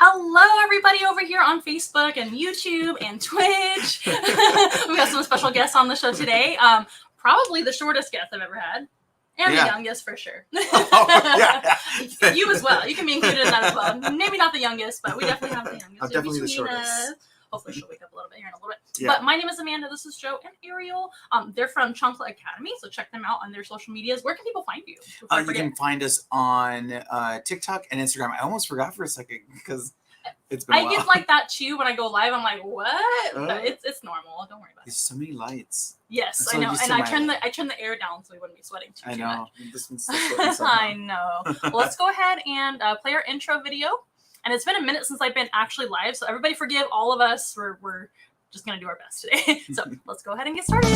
Hello, everybody over here on Facebook and YouTube and Twitch. We got some special guests on the show today. Probably the shortest guest I've ever had. And the youngest, for sure. You as well. You can be included in that as well. Maybe not the youngest, but we definitely have the youngest. I'm definitely the shortest. Hopefully she'll wake up a little bit here in a little bit. Yeah. But my name is Amanda. This is Joe and Ariel. They're from Chancla Academy, so check them out on their social medias. Where can people find you? You can find us on TikTok and Instagram. I almost forgot for a second because it's been a while. I get like that too when I go live. I'm like, what? But it's normal. Don't worry about it. There's so many lights. Yes, I know. And I turn the air down so we wouldn't be sweating too much. I know. This one's still sweating somehow. I know. Well, let's go ahead and play our intro video. And it's been a minute since I've been actually live, so everybody forgive all of us. We're just going to do our best today. So let's go ahead and get started.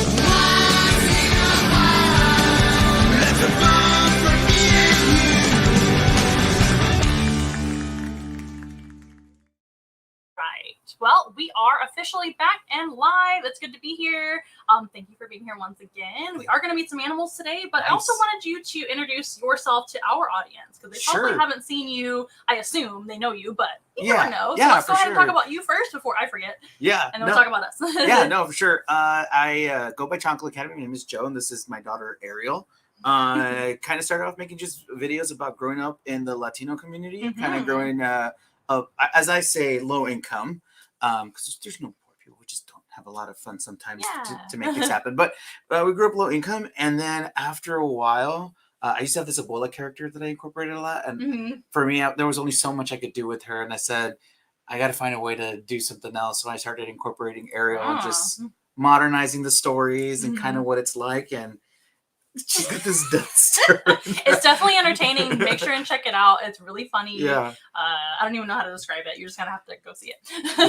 Right. Well, we are officially back and live. It's good to be here. Thank you for being here once again. We are going to meet some animals today, but nice. I also wanted you to introduce yourself to our audience because they probably haven't seen you. I assume they know you, but you never know. So let's go ahead and talk about you first before I forget. Yeah. And then we'll talk about us. Yeah, no, for sure. I go by Chancla Academy. My name is Joe, and this is my daughter, Ariel. Kind of started off making just videos about growing up in the Latino community, kind of growing up, as I say, low income, because there's no poor people. We just don't have a lot of fun sometimes to make things happen. But we grew up low income, and then after a while, I used to have this abuela character that I incorporated a lot. And for me, there was only so much I could do with her. And I said, I got to find a way to do something else. So I started incorporating Ariel and just modernizing the stories and kind of what it's like. And she's got this death stare. It's definitely entertaining. Make sure and check it out. It's really funny. Yeah. I don't even know how to describe it. You're just gonna have to go see it.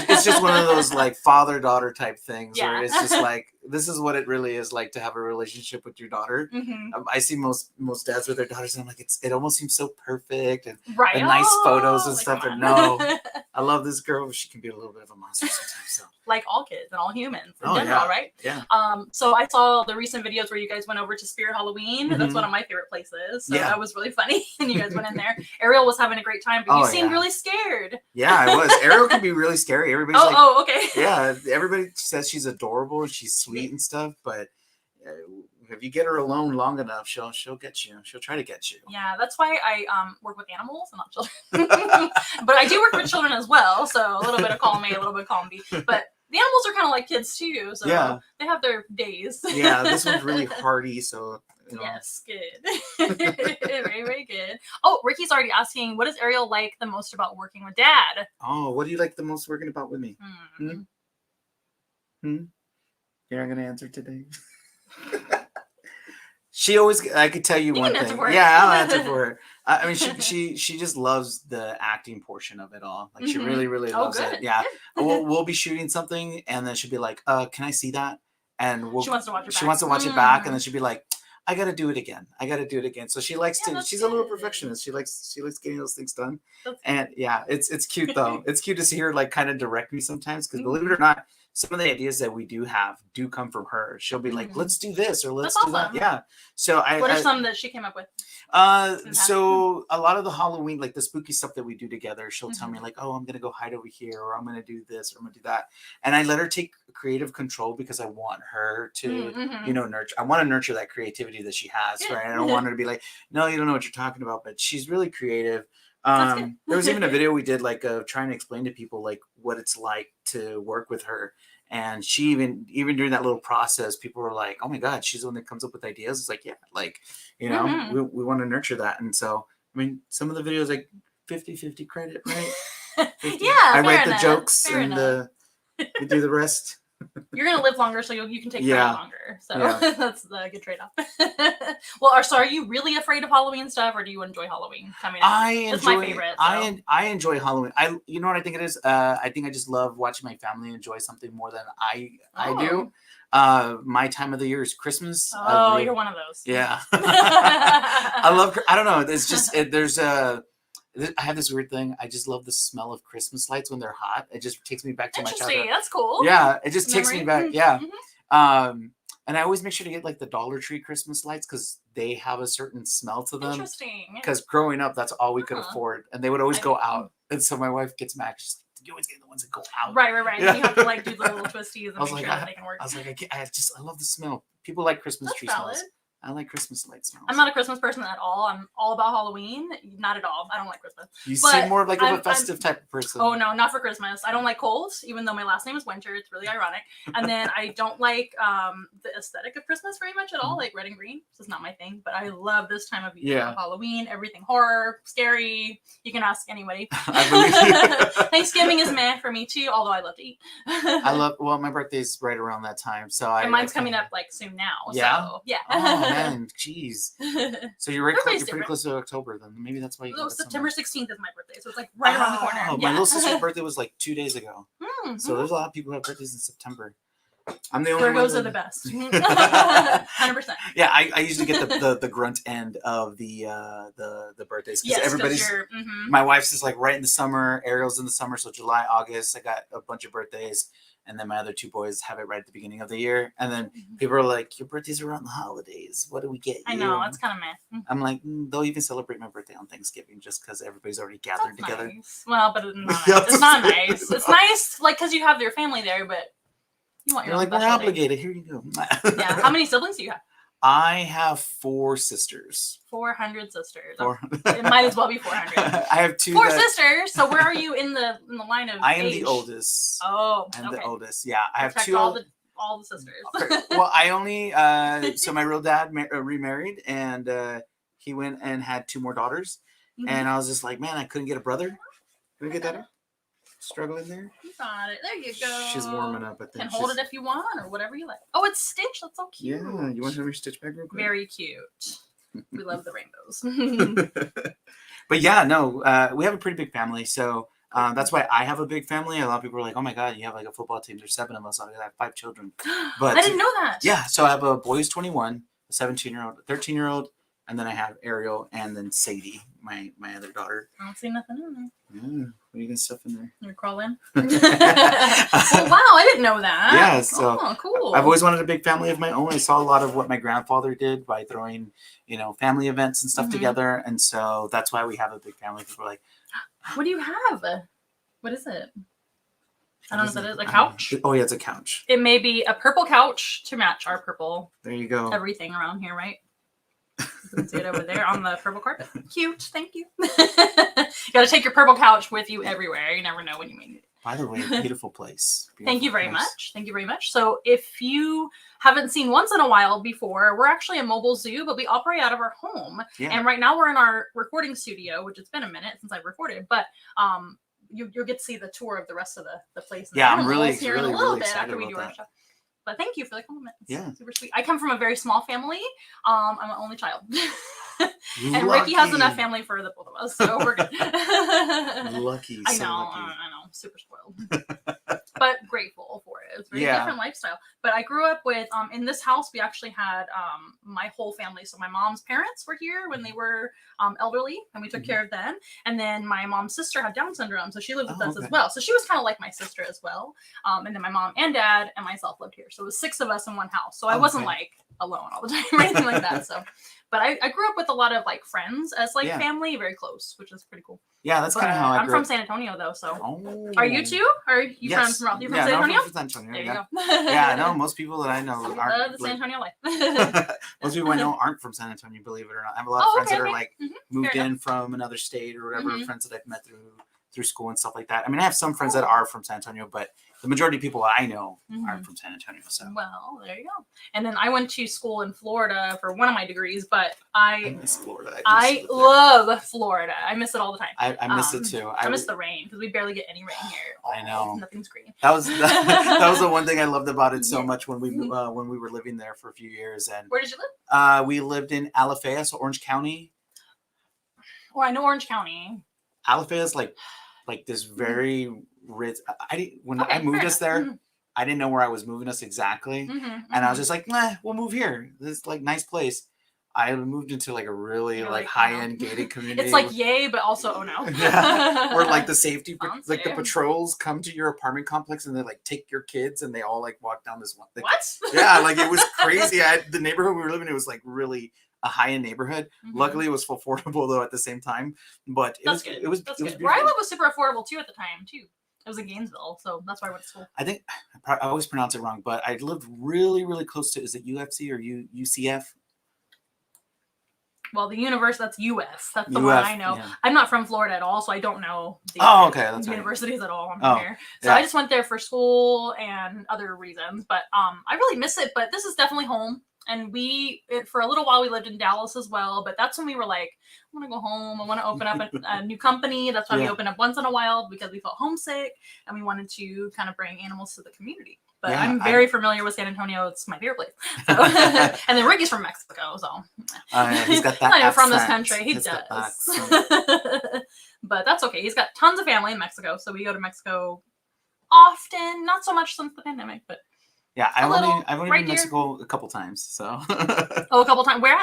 It's just one of those like father-daughter type things where it's just like, this is what it really is like to have a relationship with your daughter. I see most dads with their daughters and I'm like, it almost seems so perfect and the nice photos and stuff. And no, I love this girl. She can be a little bit of a monster sometimes. So. Like all kids and all humans in general, right? Yeah. So I saw the recent videos where you guys went over to Spirit Halloween. That's one of my favorite places. So that was really funny. And you guys went in there. Ariel was having a great time, but you seemed really scared. Yeah, I was. Ariel can be really scary. Everybody's okay. Yeah, everybody says she's adorable and she's sweet and stuff, but if you get her alone long enough, she'll get you. She'll try to get you. Yeah, that's why I work with animals and not children. But I do work with children as well, so a little bit of column A, a little bit of column B. But the animals are kind of like kids too, so they have their days. Yeah, this one's really hardy, so. You know. Yes, good. Very, very good. Oh, Ricky's already asking, what does Ariel like the most about working with Dad? Oh, what do you like the most working about with me? You're not going to answer today? She always, I could tell you one thing. Yeah, I'll answer for her. I mean, she just loves the acting portion of it all. Like she really, really loves it. Yeah. We'll be shooting something and then she'll be like, can I see that? And she wants to watch it back. She wants to watch it back and then she'll be like, I got to do it again. So she likes to, she's a little perfectionist. She likes getting those things done. And yeah, it's cute though. It's cute to see her like kind of direct me sometimes. Cause believe it or not, some of the ideas that we do come from her. She'll be like, let's do this or let's do that. Yeah. So what are some that she came up with? So a lot of the Halloween, like the spooky stuff that we do together, she'll tell me like, oh, I'm going to go hide over here, or I'm going to do this, or I'm going to do that. And I let her take creative control because I want her to, nurture. I want to nurture that creativity that she has, right? I don't want her to be like, no, you don't know what you're talking about, but she's really creative. There was even a video we did like of trying to explain to people like what it's like to work with her. And she even during that little process, people were like, oh my God, she's the one that comes up with ideas. It's like, yeah, like, we want to nurture that. And so, I mean, some of the videos like 50-50 credit, right? 50. Yeah. I write the jokes and we do the rest. You're going to live longer, so you can take credit longer. So that's the good trade-off. Well, so are you really afraid of Halloween stuff, or do you enjoy Halloween coming up? It's my favorite. So. I enjoy Halloween. You know what I think it is? I think I just love watching my family enjoy something more than I do. My time of the year is Christmas. Oh, you're one of those. Yeah. I don't know. It's just, I have this weird thing. I just love the smell of Christmas lights when they're hot. It just takes me back to my childhood. That's cool. Yeah, it just takes me back. Yeah. And I always make sure to get like the Dollar Tree Christmas lights because they have a certain smell to them. Interesting. Because growing up, that's all we could afford. And they would always go out. And so my wife gets mad. She's like, you always get the ones that go out. Right. Yeah. You have to like do the little twisties and I was make like, sure that they can work. I was like, I love the smell. People like Christmas That's tree valid. smells. I like Christmas light smells. I'm not a Christmas person at all. I'm all about Halloween. Not at all. I don't like Christmas. You But seem more like of I'm a festive type of person. Oh no, not for Christmas. I don't like cold, even though my last name is Winter. It's really ironic. And then I don't like the aesthetic of Christmas very much at all, like red and green. This is not my thing, but I love this time of year. Yeah. Halloween, everything horror, scary. You can ask anybody. I believe you. Thanksgiving is meh for me too, although I love to eat. Well, my birthday's right around that time, so and mine's coming up like soon now. Yeah? So yeah. Oh man, jeez. So you're Everybody's pretty close to October then. Maybe that's why you. Oh, get that September so 16th is my birthday, so it's like right around the corner. much. My little sister's birthday was like 2 days ago. Mm-hmm. So there's a lot of people who have birthdays in September. I'm the only one. Virgos are the best. 100%. Yeah, I usually get the grunt end of the birthdays because everybody's. My wife's is like right in the summer. Ariel's in the summer, so July, August. I got a bunch of birthdays, and then my other two boys have it right at the beginning of the year. And then people are like, "Your birthdays are around the holidays. What do we get you?" I know it's kind of meh. I'm like, they'll even celebrate my birthday on Thanksgiving just because everybody's already gathered together. Nice. Well, but it's not nice. It's not nice. It's nice, like, because you have your family there, but you want your You're own like, we're special day. obligated. Here you go. Yeah. How many siblings do you have? I have 4 sisters. 400 sisters. 400. It might as well be 400. I have 2. 4 sisters. So where are you in the line of I am age? the oldest. Oh, I'm okay. the oldest. Yeah, I have Protect 2. all the sisters. Well, I only so my real dad remarried, and he went and had 2 more daughters, and I was just like, man, I couldn't get a brother. Can we get that? Struggling there. You got it. There you go. She's warming up. I think. Can hold it if you want, or whatever you like. Oh, it's Stitch. That's so cute. Yeah, you want to have your Stitch back real quick? Very cute. We love the rainbows. But yeah, no, we have a pretty big family, so that's why I have a big family. A lot of people are like, "Oh my god, you have like a football team." There's 7 of us. I have 5 children. But I didn't know that. Yeah, so I have a boy who's 21, a 17-year-old, a 13-year-old, and then I have Ariel, and then Sadie, my other daughter. I don't see nothing in there. Yeah, what are you gonna stuff in there? You're crawling. Oh wow, I didn't know that. Yeah, so cool. I've always wanted a big family of my own. I saw a lot of what my grandfather did by throwing, family events and stuff together, and so that's why we have a big family. People are like, what do you have? What is it? I don't know what that is. A couch? Oh yeah, it's a couch. It may be a purple couch to match our purple. There you go. Everything around here, right? You can see it over there on the purple carpet. Cute. Thank you. You got to take your purple couch with you everywhere. You never know when you need it. By the way, beautiful place. Thank you very much. Thank you very much. So if you haven't seen Once in a While before, we're actually a mobile zoo, but we operate out of our home. Yeah. And right now we're in our recording studio, which it's been a minute since I've recorded, but you'll get to see the tour of the rest of the place. Yeah, I'm really, here really, in a little really bit excited after we about do our that. show. But thank you for the compliment. It's yeah. super sweet. I come from a very small family. I'm an only child. And Ricky has enough family for the both of us, so we're good. Lucky. I know. Super spoiled. But grateful for it. It's a very different lifestyle. But I grew up with, in this house, we actually had my whole family. So my mom's parents were here when they were elderly, and we took care of them. And then my mom's sister had Down syndrome, so she lived with us as well. So she was kind of like my sister as well. And then my mom and dad and myself lived here. So it was 6 of us in one house. So I wasn't like alone all the time or anything like that. So, but I grew up with a lot of like friends as like family, very close, which is pretty cool. Yeah, that's kind of how I'm from San Antonio though. So are you too? Are you from San Antonio? From San Antonio. There you go. Yeah, no, most people that I know aren't. The San Antonio life. Most people I know aren't from San Antonio, believe it or not. I have a lot of friends that are like moved in from another state or whatever. Friends that I've met through school and stuff like that. I mean, I have some friends that are from San Antonio, but the majority of people I know aren't from San Antonio. So well, there you go. And then I went to school in Florida for one of my degrees, but I miss Florida. I love Florida. I miss it all the time. I miss it too. I miss the rain because we barely get any rain here. I know. Nothing's green. That was the one thing I loved about it so much when we were living there for a few years. And where did you live? We lived in Alafaya, so Orange County. Well, I know Orange County. Alafaya is like this very rich. I moved us there, I didn't know where I was moving us exactly, and I was just like, nah, we'll move here. This is like nice place. I moved into like a really high-end gated community. It's like yay, but also oh no. Yeah, where like the safety, like the patrols come to your apartment complex and they like take your kids and they all like walk down this one. Like, what? Yeah, like it was crazy. The neighborhood we were living in was like really a high-end neighborhood. Luckily, it was affordable though at the same time. But That's good. Where I live was super affordable too at the time too. It was in Gainesville, so that's why I went to school. I think I always pronounce it wrong, but I lived really, really close to. Is it UFC or UCF? Well, the universe, that's UF. That's the one I know. Yeah. I'm not from Florida at all, so I don't know the that's universities at all. I'm from here. So I just went there for school and other reasons. But I really miss it. But this is definitely home. And for a little while, we lived in Dallas as well. But that's when we were like, I want to go home. I want to open up a new company. That's why we opened up once in a while, because we felt homesick. And we wanted to kind of bring animals to the community. But I'm very familiar with San Antonio. It's my favorite place. So, and then Ricky's from Mexico, so he's got that. Not even from this country. He does. But that's okay. He's got tons of family in Mexico, so we go to Mexico often. Not so much since the pandemic, but yeah, I've only been to Mexico a couple times. So a couple times. Where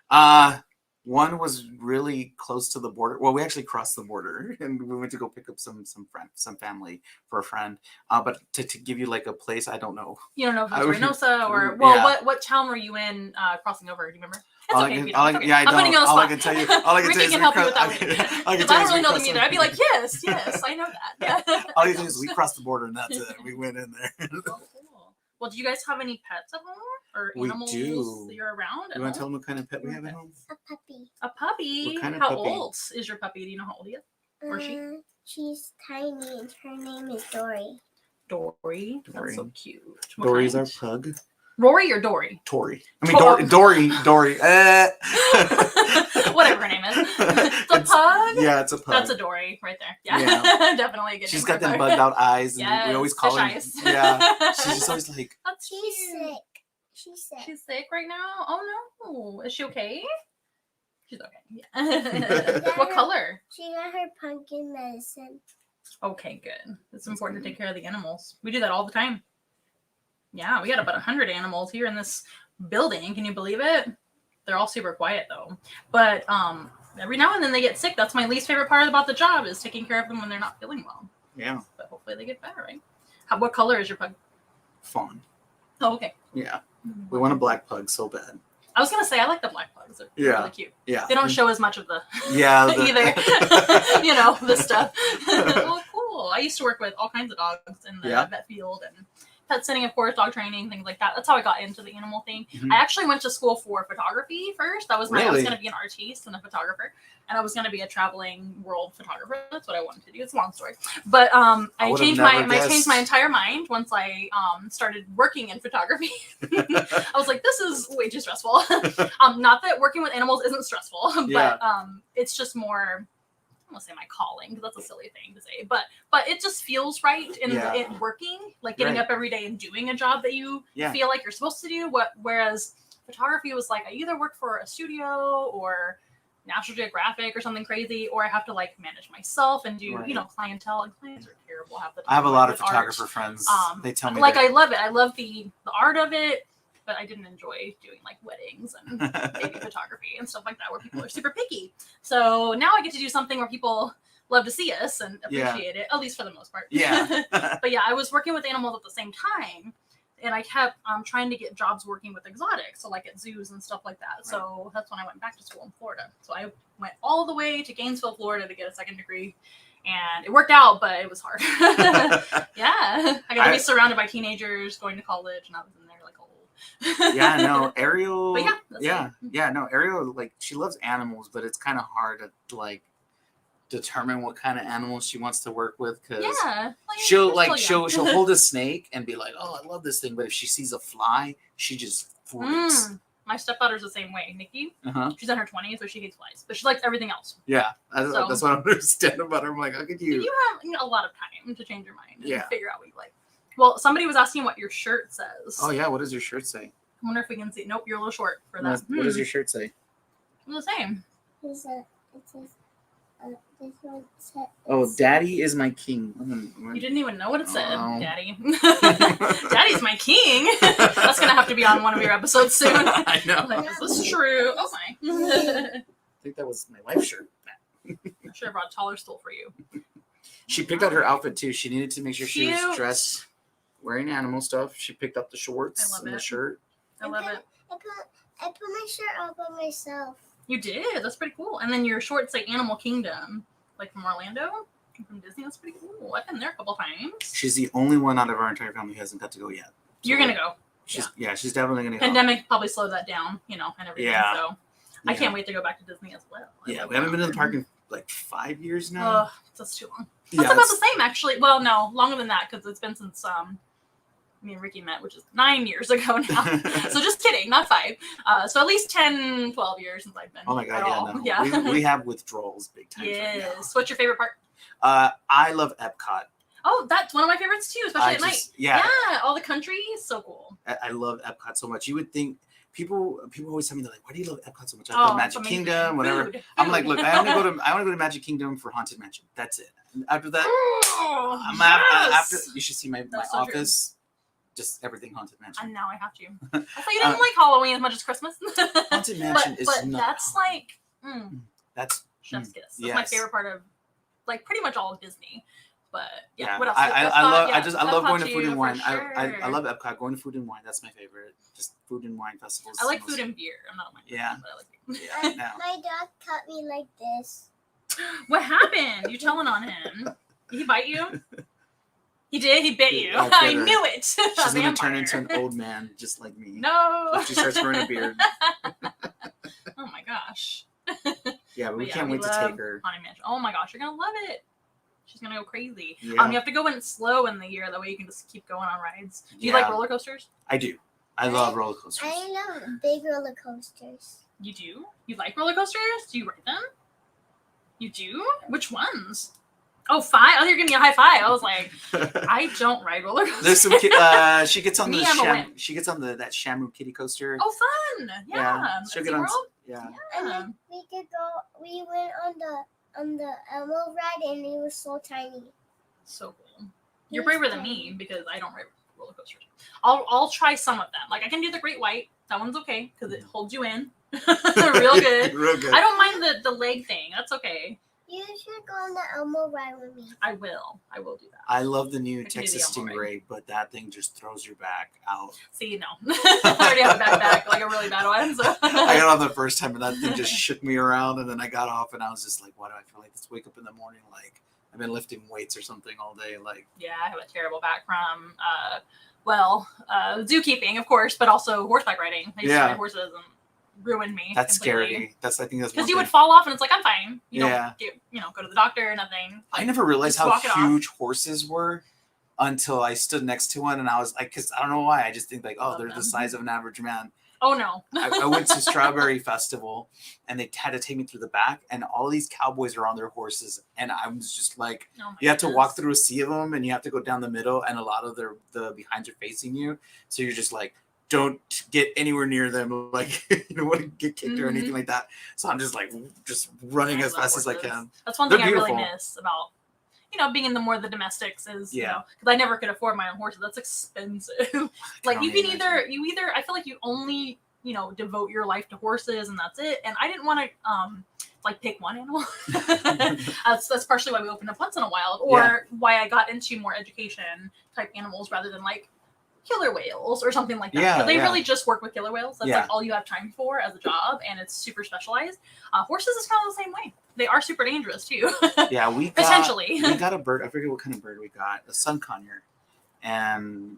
at? One was really close to the border. Well, we actually crossed the border and we went to go pick up some family for a friend. But to give you like a place, I don't know. You don't know if it's Reynosa or what town were you in crossing over? Do you remember? It's okay. Yeah, I don't. I'm putting you on the spot. All I can tell you, Ricky can help you with that one. Because I don't really know them either. I'd be like, yes, I know that. Yeah. All you do is we crossed the border and that's it. We went in there. Oh, cool. Well, do you guys have any pets at home or animals that you're around? You want to tell them what kind of pet we have at home? A puppy. A puppy? What kind of How puppy? old is your puppy? Do you know how old he is? Or she? She's tiny and her name is Dory. Dory? That's so cute. Dory's our pug. Rory or Dory? Dory. I mean, Dory. Whatever her name is. It's a pug? Yeah, it's a pug. That's a Dory right there. Yeah. Definitely a good She's name. got them bugged out eyes. And yes, we always call her. Yeah. She's just always like. She's sick. She's sick right now? Oh no. Is she okay? She's okay. Yeah. What color? She got her pumpkin medicine. Okay, good. It's important to take care of the animals. We do that all the time. Yeah, we got about 100 animals here in this building. Can you believe it? They're all super quiet though. But every now and then they get sick. That's my least favorite part about the job, is taking care of them when they're not feeling well. Yeah. But hopefully they get better, right? What color is your pug? Fawn. Oh, okay. Yeah. We want a black pug so bad. I was going to say, I like the black pugs. They're really cute. Yeah. They don't show as much of the either. The stuff. Well, cool. I used to work with all kinds of dogs in the vet field and pet sitting, of course, dog training, things like that. That's how I got into the animal thing. Mm-hmm. I actually went to school for photography first. That was I was going to be an artiste and a photographer, and I was going to be a traveling world photographer. That's what I wanted to do. It's a long story, but I changed my entire mind once I started working in photography. I was like, this is way too stressful. Not that working with animals isn't stressful, but it's just more. I don't want to say my calling, because that's a silly thing to say, but it just feels right in working, like getting up every day and doing a job that you feel like you're supposed to do. Whereas photography was like, I either work for a studio or National Geographic or something crazy, or I have to like manage myself and do clientele, and clients are terrible half the time. I have a lot of photographer friends. They tell me I love it. I love the art of it. But I didn't enjoy doing like weddings and baby photography and stuff like that, where people are super picky. So now I get to do something where people love to see us and appreciate it, at least for the most part. Yeah. But I was working with animals at the same time, and I kept trying to get jobs working with exotics, so like at zoos and stuff like that. Right. So that's when I went back to school in Florida. So I went all the way to Gainesville, Florida to get a second degree. And it worked out, but it was hard. I got to be surrounded by teenagers going to college, and I was in there like Ariel. Ariel, like, she loves animals, but it's kind of hard to like determine what kind of animals she wants to work with, because she'll hold a snake and be like, oh, I love this thing, but if she sees a fly, she just freaks. My stepdaughter's the same way. Nikki, she's in her 20s, so she hates flies, but she likes everything else. Yeah, that's what I understand about her. I'm like, how could you? You have a lot of time to change your mind and figure out what you like. Well, somebody was asking what your shirt says. Oh yeah, what does your shirt say? I wonder if we can see. Nope, you're a little short for that. What does your shirt say? It's the same. It says, this one says. Oh, Daddy is my king. You didn't even know what it said, Daddy. Daddy's my king. That's gonna have to be on one of your episodes soon. I know. Like, is this true? Oh my. I think that was my wife's shirt. I should have brought a taller stool for you. She picked out her outfit too. She needed to make sure she was dressed wearing animal stuff. She picked up the shorts and the shirt. I love it. I put I put my shirt on by myself. You did. That's pretty cool. And then your shorts say Animal Kingdom, like from Orlando, from Disney. That's pretty cool. I've been there a couple times. She's the only one out of our entire family who hasn't got to go yet. You're gonna go. She's definitely gonna go. Pandemic probably slowed that down, and everything. Yeah. So I can't wait to go back to Disney as well. Yeah, we haven't been in the park in like 5 years now. Oh, that's too long. That's about the same, actually. Well, no, longer than that because it's been since me and Ricky met, which is 9 years ago now. So just kidding, not 5. So at least 10, 12 years since I've been. Oh my god, yeah, no. Yeah. We have withdrawals big time. Yes. Right now. What's your favorite part? I love Epcot. Oh, that's one of my favorites too, especially at night. Yeah. Yeah, all the country is so cool. I love Epcot so much. You would think people always tell me, they're like, why do you love Epcot so much? I love Magic Kingdom, whatever. Food. I'm like, look, I want to go to Magic Kingdom for Haunted Mansion. That's it. And after that, after you should see my so office. Just everything Haunted Mansion. And now I have to. I thought you didn't like Halloween as much as Christmas. Haunted Mansion is but not. that's like That's chef's kiss. That's yes. my favorite part of like pretty much all of Disney. But yeah, what else? I love going to Food and Wine. Sure. I love Epcot. Going to Food and Wine, that's my favorite. Just food and wine festivals. I like food and beer. I'm not a wine person, but I like beer. Yeah. No. My dog cut me like this. What happened? You telling on him? Did he bite you? He did. He bit you. Yeah, I knew it. She's gonna turn into an old man just like me. No. If she starts growing a beard. Oh my gosh. Yeah, but we can't wait to take her. Haunted Mansion. Oh my gosh, you're gonna love it. She's gonna go crazy. Yeah. You have to go in slow in the year, that way you can just keep going on rides. Do you like roller coasters? I do. I love roller coasters. I love big roller coasters. You do? You like roller coasters? Do you ride them? You do? Which ones? Oh, 5? Oh, you're giving me a high five. I was like, I don't ride roller coasters. There's some she gets on that Shamu kitty coaster. Oh, fun! Yeah. She'll get on. SeaWorld? Yeah. And then we went on the Elmo ride, and it was so tiny. So cool. You're braver than me because I don't ride roller coasters. I'll try some of them. Like I can do the Great White. That one's okay because it holds you in. Real good. Real good. I don't mind the leg thing. That's okay. You should go on the Elmo ride with me. I will do that. I love the new I can do Texas the Elmo Stingray, but that thing just throws your back out. See, no. I already have a backpack, like a really bad one. So. I got on the first time and that thing just shook me around, and then I got off and I was just like, why do I feel like this? Wake up in the morning like I've been lifting weights or something all day. Like, yeah, I have a terrible back from zookeeping, of course, but also horseback riding. I used to ride horses and ruined me. That's completely. scary. I think that's because you would fall off and it's like I'm fine. You don't go to the doctor or nothing. I never realized Just how huge horses were until I stood next to one, and I was like, because I don't know why, I just think like, oh, they're the size of an average man. Oh no. I went to Strawberry Festival and they had to take me through the back, and all these cowboys are on their horses, and I was just like, you have to walk through a sea of them, and you have to go down the middle, and a lot of the behinds are facing you, so you're just like, don't get anywhere near them, like you don't want to get kicked or anything like that. So I'm just like running as fast as I can. That's one thing I really miss about being in the domestics is because I never could afford my own horses. That's expensive. Like you either I feel like you only devote your life to horses and that's it. And I didn't want to pick one animal. that's partially why we opened up Once in a While, or why I got into more education type animals rather than like killer whales or something like that. But they really just work with killer whales. That's like all you have time for as a job, and it's super specialized. Horses is kind of the same way. They are super dangerous too. Yeah, we got a bird. I forget what kind of bird we got. A sun conure, and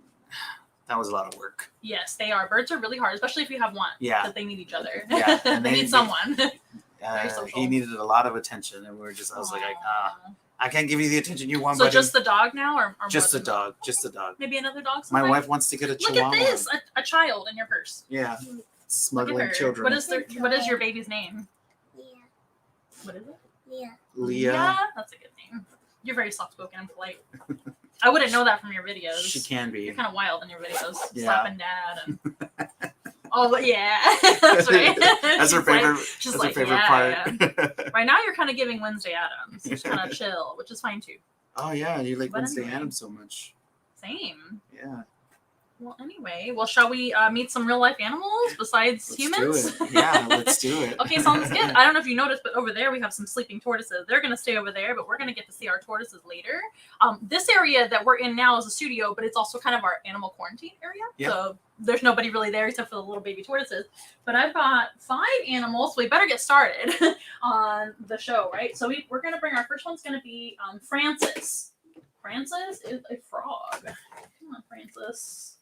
that was a lot of work. Yes, they are. Birds are really hard, especially if you have one. Yeah, that they need each other. Yeah, and they need someone. He needed a lot of attention, and I was like, I can't give you the attention you want. So buddy. Just the dog now, or just the dog? Just the dog. Maybe another dog. My wife wants to get a chihuahua. Look at this, a child in your purse. Yeah, smuggling children. What is your baby's name? Leah. What is it? Leah. Leah. That's a good name. You're very soft spoken and polite. I wouldn't know that from your videos. She can be. You're kind of wild in your videos, slapping dad and. Oh yeah, that's right. That's her favorite. That's her favorite part. Yeah. Right now, you're kind of giving Wednesday Addams. She's kind of chill, which is fine too. Oh yeah, you like Wednesday Addams so much. Same. Yeah. Well, anyway, shall we meet some real life animals besides humans? Do it. Yeah, let's do it. Okay, sounds good. I don't know if you noticed, but over there we have some sleeping tortoises. They're going to stay over there, but we're going to get to see our tortoises later. This area that we're in now is a studio, but it's also kind of our animal quarantine area. Yep. So there's nobody really there except for the little baby tortoises. But I've got 5 animals, so we better get started on the show, right? So we're going to bring our first one's going to be Francis. Francis is a frog. Come on, Francis.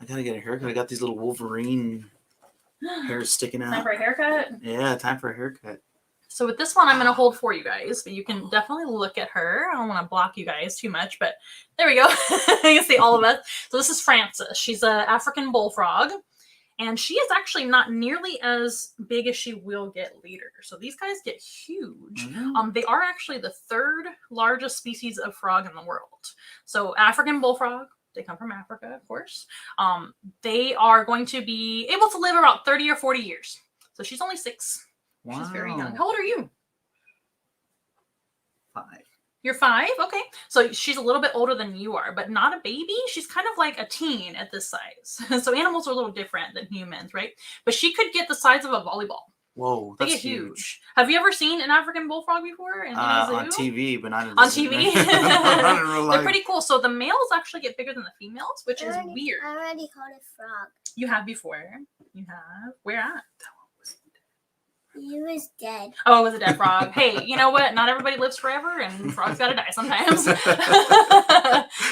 I gotta get a haircut. I got these little Wolverine hairs sticking out. Time for a haircut? Yeah, time for a haircut. So with this one, I'm going to hold for you guys, but you can definitely look at her. I don't want to block you guys too much, but there we go. You can see all of us. So this is Francis. She's an African bullfrog, and she is actually not nearly as big as she will get later. So these guys get huge. Mm-hmm. They are actually the 3rd largest species of frog in the world. So African bullfrog. They come from Africa, of course. They are going to be able to live about 30 or 40 years. So she's only 6. Wow. She's very young. How old are you? 5. You're 5? Okay. So she's a little bit older than you are, but not a baby. She's kind of like a teen at this size. So animals are a little different than humans, right? But she could get the size of a volleyball. Whoa, that's they get huge. Have you ever seen an African bullfrog before? On TV, but not in on TV. Not in real life. They're pretty cool. So the males actually get bigger than the females, which is weird. I already caught a frog. You have before. You have. Where at? He was dead. Oh, it was a dead frog. Hey, you know what? Not everybody lives forever, and frogs gotta die sometimes.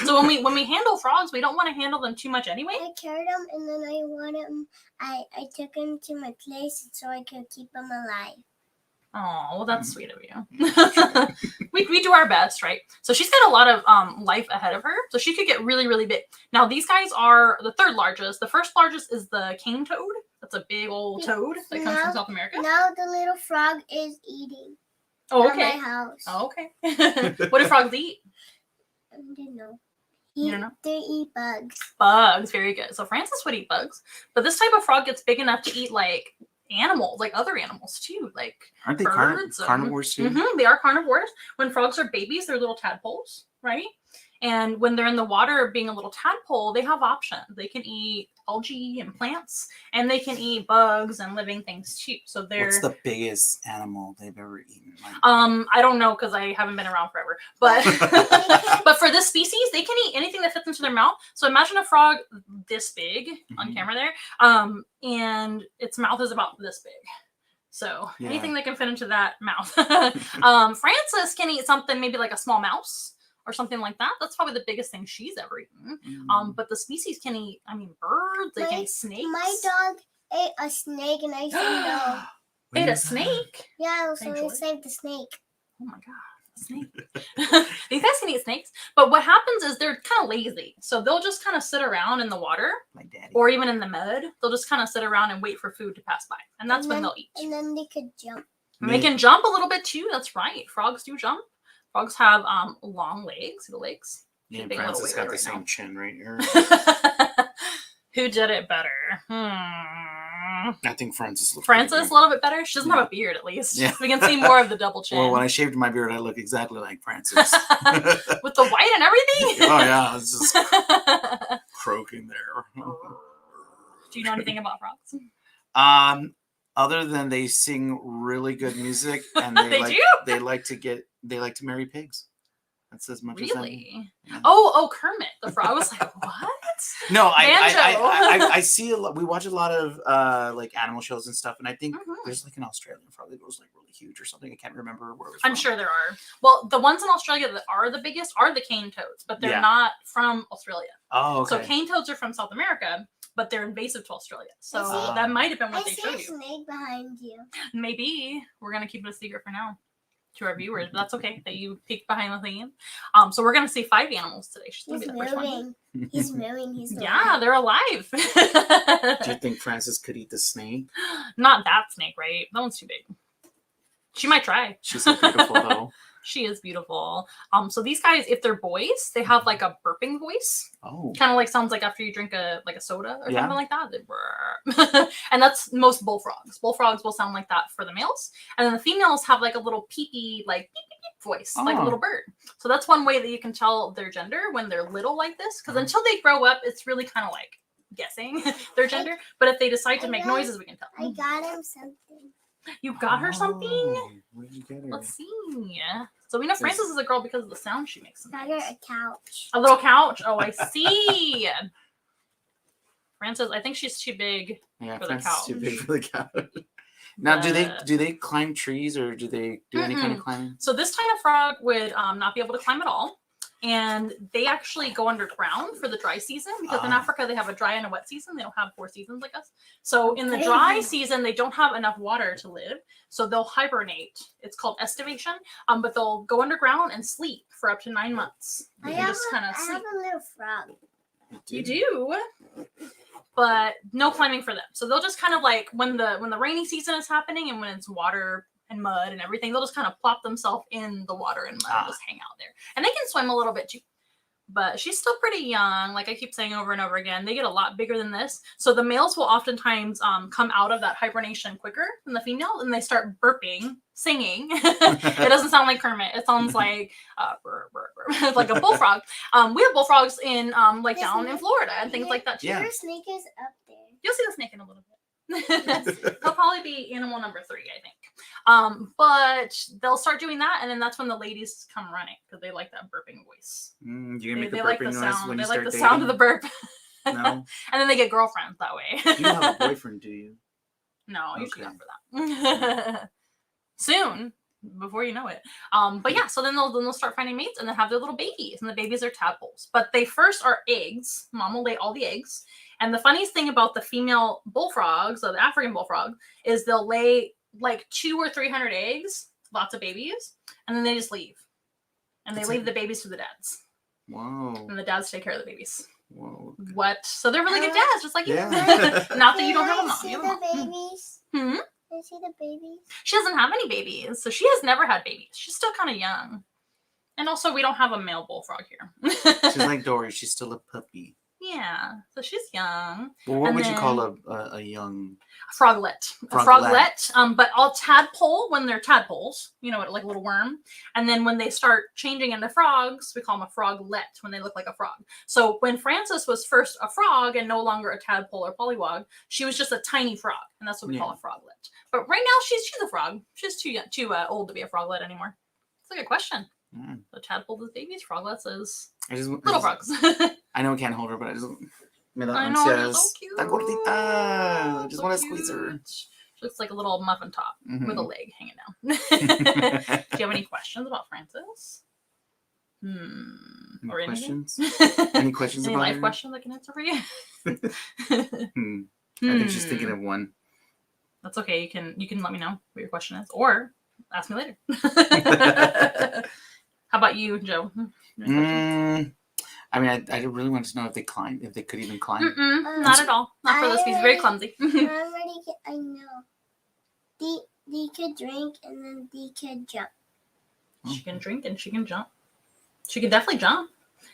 So when we handle frogs, we don't want to handle them too much anyway. I carried him, and then I took him to my place so I could keep him alive. Oh, well, that's sweet of you. we do our best, right? So she's got a lot of life ahead of her, so she could get really, really big. Now, these guys are the 3rd largest. The 1st largest is the cane toad. That's a big old toad that comes from South America. Now the little frog is eating. Oh, okay. At my house. Oh, okay. What do frogs eat? I don't know. You don't know? They eat bugs. Bugs, very good. So Francis would eat bugs, but this type of frog gets big enough to eat like animals, like other animals too, like aren't they carnivores too? Mm-hmm, they are carnivores. When frogs are babies, they're little tadpoles, right? And when they're in the water being a little tadpole, they have options. They can eat algae and plants, and they can eat bugs and living things too. So they're... What's the biggest animal they've ever eaten? I don't know because I haven't been around forever. But but for this species, they can eat anything that fits into their mouth. So imagine a frog this big on camera there, and its mouth is about this big. So anything that can fit into that mouth. Francis can eat something maybe like a small mouse or something like that. That's probably the biggest thing she's ever eaten. But the species can eat, birds, they can eat snakes. My dog ate a snake and I said no. Ate a snake? Yeah, so I saved the snake. Oh my God, a snake. These guys can eat snakes, but what happens is they're kind of lazy. So they'll just kind of sit around in the water or even in the mud. They'll just kind of sit around and wait for food to pass by. And that's when they'll eat. And then they could jump. And they can jump a little bit too. That's right. Frogs do jump. Frogs have long legs. The legs. Yeah, Francis got the same chin right here. Who did it better? I think Francis. Francis a little bit better. She doesn't have a beard, at least. Yeah. We can see more of the double chin. Well, when I shaved my beard, I look exactly like Francis. With the white and everything. Oh yeah, it's just croaking there. Do you know anything about frogs? Other than they sing really good music and they like to marry pigs. That's as much as I know. Yeah. Oh, Kermit the frog. I was like, what? No, I see a lot. We watch a lot of like animal shows and stuff, and I think there's like an Australian frog that goes like really huge or something. I can't remember where it was from. I'm sure there are. Well, the ones in Australia that are the biggest are the cane toads, but they're not from Australia. Oh, okay. So cane toads are from South America, but they're invasive to Australia. So that might have been what they showed you. I see a snake behind you. Maybe. We're going to keep it a secret for now to our viewers, but that's okay that you peeked behind the thing. So we're going to see 5 animals today. She's going to be the first one. He's moving. He's alive. Yeah, they're alive. Do you think Francis could eat the snake? Not that snake, right? That one's too big. She might try. She's so beautiful, though. She is beautiful. So these guys, if they're boys, they have like a burping voice. Oh. Kind of like sounds like after you drink a soda or something like that. They burp. And that's most bullfrogs. Bullfrogs will sound like that for the males. And then the females have like a little peepee, like beep, beep, voice, like a little bird. So that's one way that you can tell their gender when they're little like this, because until they grow up, it's really kind of like guessing their gender. But if they decide to make noises, we can tell. I got him something. You got her something? What did you get her? Let's see. So we know Frances is a girl because of the sound she makes. Got her a couch. A little couch? Oh, I see. Frances, I think she's too big for the couch. Too big for the couch. Now, do they climb trees or do they do any kind of climbing? So this kind of frog would not be able to climb at all. And they actually go underground for the dry season because in Africa they have a dry and a wet season. They don't have 4 seasons like us. So in the dry season, they don't have enough water to live. So they'll hibernate. It's called estivation. But they'll go underground and sleep for up to 9 months. I have a little frog. You do? But no climbing for them. So they'll just kind of like when the rainy season is happening and when it's water and mud and everything, they'll just kind of plop themselves in the water and mud and just hang out there. And they can swim a little bit too. But she's still pretty young. Like I keep saying over and over again, they get a lot bigger than this. So the males will oftentimes come out of that hibernation quicker than the female, and they start burping, singing. It doesn't sound like Kermit. It sounds like burr, burr, burr. Like a bullfrog. We have bullfrogs in like down in Florida and things like that too. Your snake is up there. You'll see the snake in a little bit. He'll probably be animal number 3, I think. But they'll start doing that, and then that's when the ladies come running because they like that burping voice. You gonna make they a like burping the noise sound. when They you like start the dating? sound of the burp. No. And then they get girlfriends that way. You don't have a boyfriend, do you? No, usually not for that. Soon, before you know it. But yeah, so then they'll start finding mates and then have their little babies, and the babies are tadpoles. But they first are eggs. Mom will lay all the eggs. And the funniest thing about the female bullfrogs, or the African bullfrog, is they'll lay like 200 or 300 eggs, lots of babies, and then they just leave. And they leave the babies to the dads. Whoa. And the dads take care of the babies. Whoa. What? So they're really good dads, just like you. Yeah. Not that you don't have a mom. See You have a the mom. babies? Hmm? Can I see the babies? She doesn't have any babies, so she has never had babies. She's still kind of young. And also, we don't have a male bullfrog here. She's like Dory. She's still a puppy. Yeah, so she's young. Well, what And would you call then- a young? Froglet. A Froglet. froglet. But all tadpole when they're tadpoles, you know, like a little worm. And then when they start changing into frogs, we call them a froglet when they look like a frog. So when Frances was first a frog and no longer a tadpole or pollywog, she was just a tiny frog, and that's what we call a froglet. But right now she's a frog. She's too old to be a froglet anymore. It's a good question. The tadpole is babies, froglets is little frogs. I know we can't hold her, but I just. I know, they're so cute. Tan gordita. I just want to squeeze her. She looks like a little muffin top with a leg hanging down. Do you have any questions about Frances? Or questions? anything? Any questions Any about life her? questions I can answer for you? I think she's thinking of one. That's okay. You can let me know what your question is, or ask me later. How about you, Joe? I mean, I really want to know if they climb, if they could even climb. Not at all. Not for this. He's very clumsy. I know. They could drink and then they could jump. She can drink and she can jump. She can definitely jump.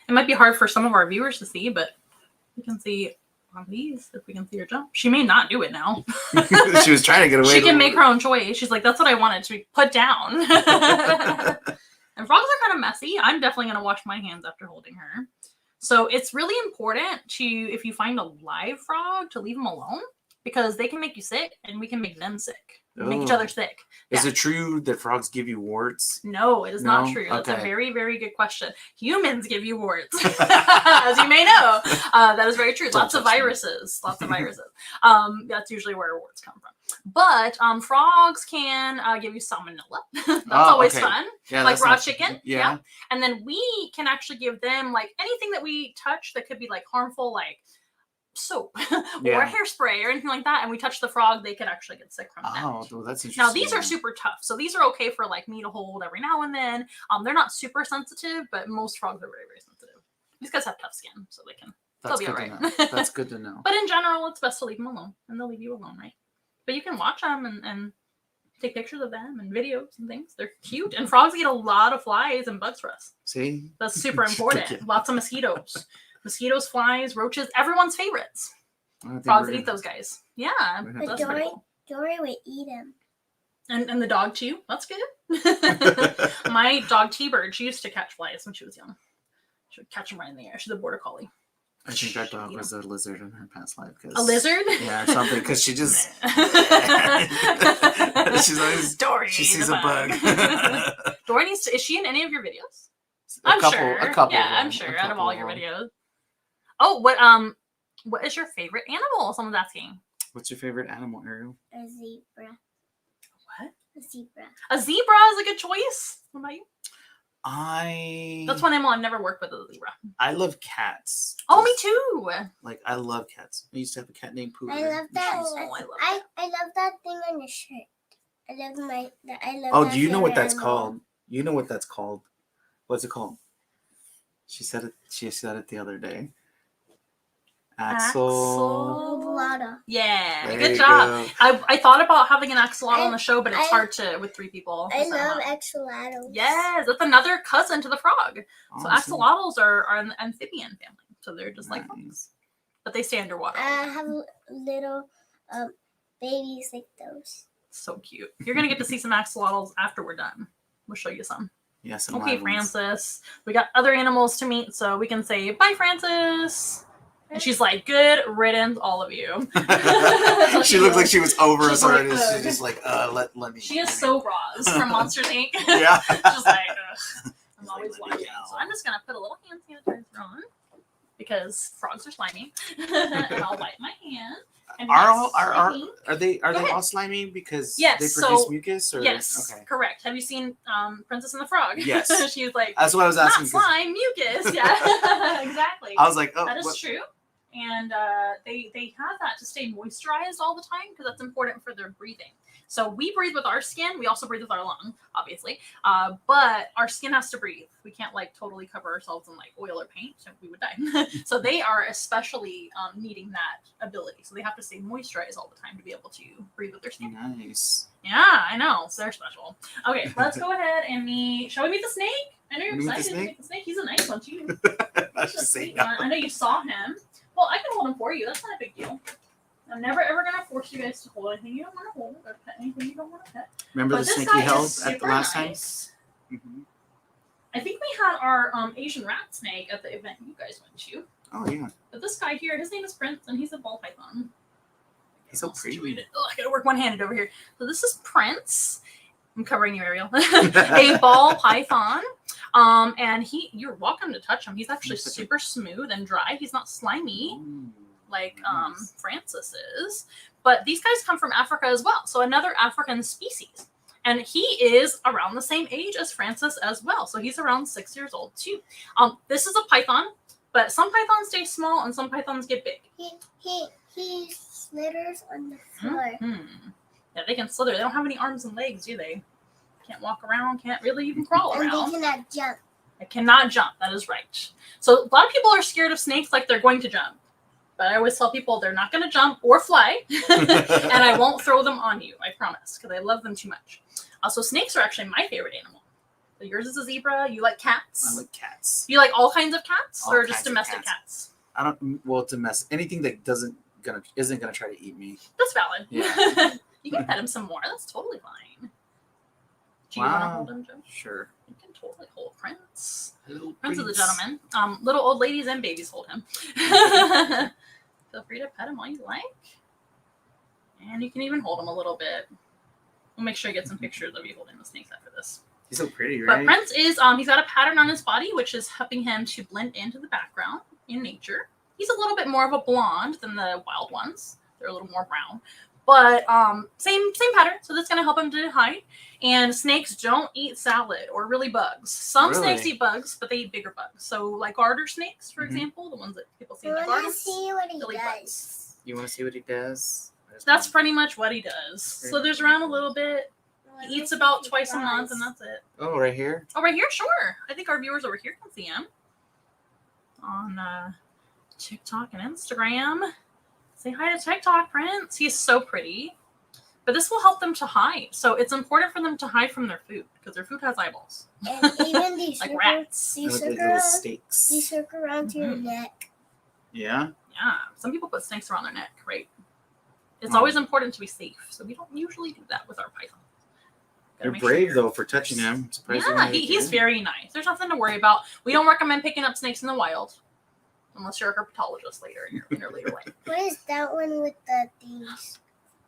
It might be hard for some of our viewers to see, but we can see on these if we can see her jump. She may not do it now. She was trying to get away. She can make her own choice. She's like, that's what I wanted to be put down. And frogs are kind of messy. I'm definitely going to wash my hands after holding her. So it's really important to, if you find a live frog, to leave them alone because they can make you sick and we can make them sick. We make each other sick. Is it true that frogs give you warts? No, it is not true. That's a Okay. very, very good question. Humans give you warts, as you may know. That is very true. Lots of viruses. That's usually where warts come from. But frogs can give you salmonella. That's always fun. Yeah, like raw not- chicken. Yeah. And then we can actually give them like anything that we touch that could be like harmful, like soap or hairspray or anything like that, and we touch the frog, they could actually get sick from that. Oh, well, that's interesting. Now these are super tough, so these are okay for like me to hold every now and then. They're not super sensitive, but most frogs are very, very sensitive. These guys have tough skin, so they'll be all right. That's good to know. But in general, it's best to leave them alone, and they'll leave you alone, right? But you can watch them and take pictures of them and videos and things. They're cute, and frogs eat a lot of flies and bugs for us. See, that's super important. Lots of mosquitoes. Mosquitoes, flies, roaches, everyone's favorites. Frogs eat those guys. Yeah, but that's pretty cool. Dory would eat them. And the dog too. That's good. My dog T-Bird, she used to catch flies when she was young. She would catch them right in the air. She's a border collie. I think that dog was a lizard in her past life. A lizard? Yeah, or something. Because she just she's always Dory. she sees a bug. Dory is she in any of your videos? A couple. Yeah, I'm sure. Out of all your videos. Oh, what is your favorite animal? Someone's asking. What's your favorite animal, Ariel? A zebra. What? A zebra. A zebra is a good choice. What about you? That's one animal I've never worked with, a zebra. I love cats. Oh, me too. Like, I love cats. I used to have a cat named Pooh. I love that. I love that thing on your shirt. I love Oh, that do you know what that's animal. called? You know what that's called? What's it called? She said it the other day. Axolotl. Yeah, There good you job. go. I thought about having an axolotl on the show, but it's hard with 3 people. I love axolotls. Yes, that's another cousin to the frog. So Awesome. axolotls are an amphibian family. So they're just like frogs. But they stay underwater. I have little babies like those. So cute. You're going to get to see some axolotls after we're done. We'll show you some. Yes. Okay, Francis. We got other animals to meet, so we can say bye, Francis. And she's like, good riddance, all of you. She looked like she was over us like, already. She's just like, let me. She is so Roz from Monsters, Inc. Yeah. Just like, ugh. I'm always Let me watching. go. So I'm just going to put a little hand sanitizer on because frogs are slimy. And I'll wipe my hand. And Are they ahead. all slimy because Yes, they produce mucus? Or? Yes, Okay. correct. Have you seen Princess and the Frog? Yes. She's like, That's what I was not asking. slime, mucus. Yeah, exactly. I was like, oh, that is true. And they have that to stay moisturized all the time because that's important for their breathing. So we breathe with our skin. We also breathe with our lung, obviously. But our skin has to breathe. We can't like totally cover ourselves in like oil or paint, so we would die. So they are especially needing that ability. So they have to stay moisturized all the time to be able to breathe with their skin. Nice. Yeah, I know. So they're special. Okay, let's go ahead and meet. Shall we meet the snake? I know you're excited to meet the snake. He's a nice one too. That's just saying that. I know you saw him. Well, I can hold him for you. That's not a big deal. I'm never ever gonna force you guys to hold anything you don't want to hold or pet anything you don't want to pet. Remember the snake you held at the last time? Mm-hmm. I think we had our Asian rat snake at the event you guys went to. Oh yeah. But this guy here, his name is Prince, and he's a ball python. He's so pretty. Oh, I gotta work one-handed over here. So this is Prince. I'm covering you, Ariel. A ball python. And you're welcome to touch him. He's actually super smooth and dry. He's not slimy like Francis is. But these guys come from Africa as well. So another African species. And he is around the same age as Francis as well. So he's around 6 years old too. This is a python, but some pythons stay small and some pythons get big. He slithers on the floor. Mm-hmm. Yeah, they can slither. They don't have any arms and legs, do they? Can't walk around, can't really even crawl around. And they cannot jump. They cannot jump. That is right. So a lot of people are scared of snakes like they're going to jump. But I always tell people they're not going to jump or fly. And I won't throw them on you, I promise, because I love them too much. So snakes are actually my favorite animal. So yours is a zebra. You like cats? I like cats. You like all kinds of cats All or kinds just of domestic cats? I don't. Well, domestic. Anything that isn't gonna try to eat me. That's valid. Yeah. You can pet him some more. That's totally fine. Do you Wow. want to hold him, Joe? Sure. You can totally hold Prince. Little Prince is a Prince. gentleman. Little old ladies and babies hold him. Feel free to pet him all you like. And you can even hold him a little bit. We'll make sure you get some pictures of you holding the snakes after this. He's so pretty, right? But Prince is, he's got a pattern on his body, which is helping him to blend into the background in nature. He's a little bit more of a blonde than the wild ones. They're a little more brown. But same pattern, so that's going to help him to hide. And snakes don't eat salad or really bugs. Some snakes eat bugs, but they eat bigger bugs. So like garter snakes, for example, the ones that people see in the I want gardens. to see what he They'll eat does. bugs. You want to see what he does? That's pretty much what he does. Slithers around a little bit. He eats about twice a month, and that's it. Oh, right here? Oh, right here? Sure. I think our viewers over here can see him. On TikTok and Instagram. Say hi to TikTok, Prince. He's so pretty. But this will help them to hide. So it's important for them to hide from their food because their food has eyeballs. And even these like rats. These Like circle little around, steaks. these circle around your neck. Yeah? Yeah. Some people put snakes around their neck, right? It's always important to be safe. So we don't usually do that with our pythons. You're brave though for touching him. I'm surprised Yeah, he's very nice. There's nothing to worry about. We don't recommend picking up snakes in the wild. Unless you're a herpetologist later in your later life. What is that one with the things?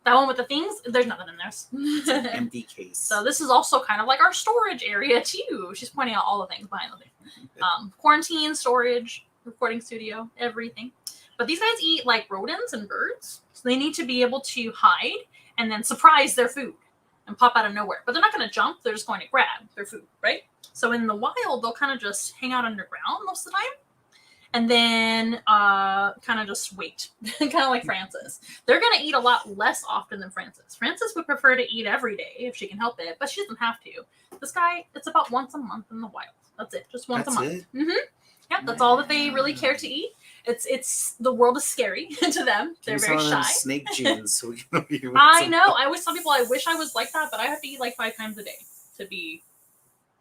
That one with the things? There's nothing in there. It's an empty case. So this is also kind of like our storage area too. She's pointing out all the things behind the thing. Quarantine, storage, recording studio, everything. But these guys eat like rodents and birds. So they need to be able to hide and then surprise their food and pop out of nowhere. But they're not going to jump. They're just going to grab their food, right? So in the wild, they'll kind of just hang out underground most of the time. And then kind of just wait, kind of like Frances. They're going to eat a lot less often than Frances. Frances would prefer to eat every day if she can help it, but she doesn't have to. This guy, it's about once a month in the wild. That's it, just once a month. Yeah, that's all that they really care to eat. It's the world is scary to them. They're very shy. Snake genes. So I know. I always tell people I wish I was like that, but I have to eat like 5 times a day to be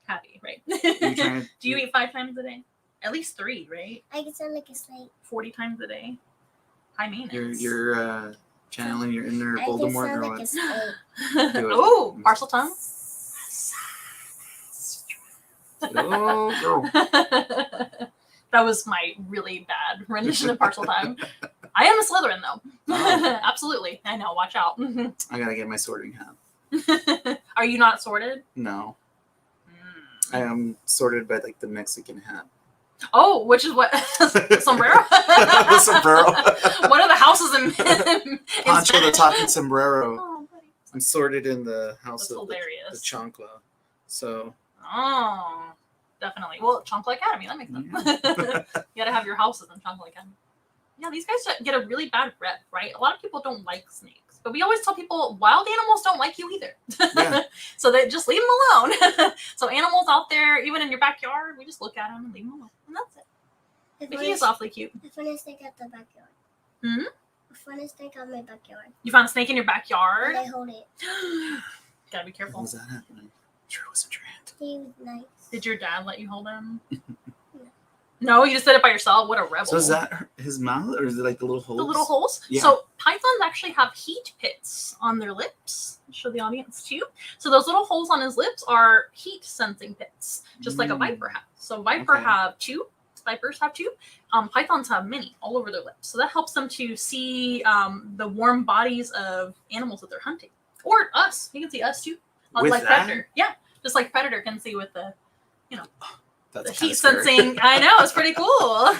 happy, right? Do you eat 5 times a day? At least 3, right? I can sound like a snake. 40 times a day. High maintenance. You're channeling your inner Voldemort or what? Oh, parcel tongue. Oh, That was my really bad rendition of parcel tongue. I am a Slytherin though. Oh. Absolutely. I know. Watch out. I gotta get my sorting hat. Are you not sorted? No. I am sorted by like the Mexican hat. Oh, which is what? Sombrero? The sombrero. What are the houses in Pancho the talking sombrero. Oh, buddy. I'm sorted in the house That's of the Chancla. So. Oh, definitely. Well, Chancla Academy, that makes sense. You gotta have your houses in Chancla Academy. Yeah, these guys get a really bad rep, right? A lot of people don't like snakes. But we always tell people wild animals don't like you either. Yeah. So they just leave them alone. So animals out there, even in your backyard, we just look at them and leave them alone. And that's it. But he is awfully cute. I found a snake at the backyard. Hmm? I found a snake on my backyard. You found a snake in your backyard? And I hold it. Gotta be careful. What was that happening? Sure, it wasn't your hand. He was nice. Did your dad let you hold him? No, you just did it by yourself. What a rebel. So is that his mouth or is it like the little holes? The little holes? Yeah. So pythons actually have heat pits on their lips. I'll show the audience too. So those little holes on his lips are heat sensing pits, just like a viper has. So vipers have 2. Pythons have many all over their lips. So that helps them to see the warm bodies of animals that they're hunting. Or us. You can see us too. Like Predator. Yeah. Just like Predator can see with the, That's the heat sensing. I know, it's pretty cool.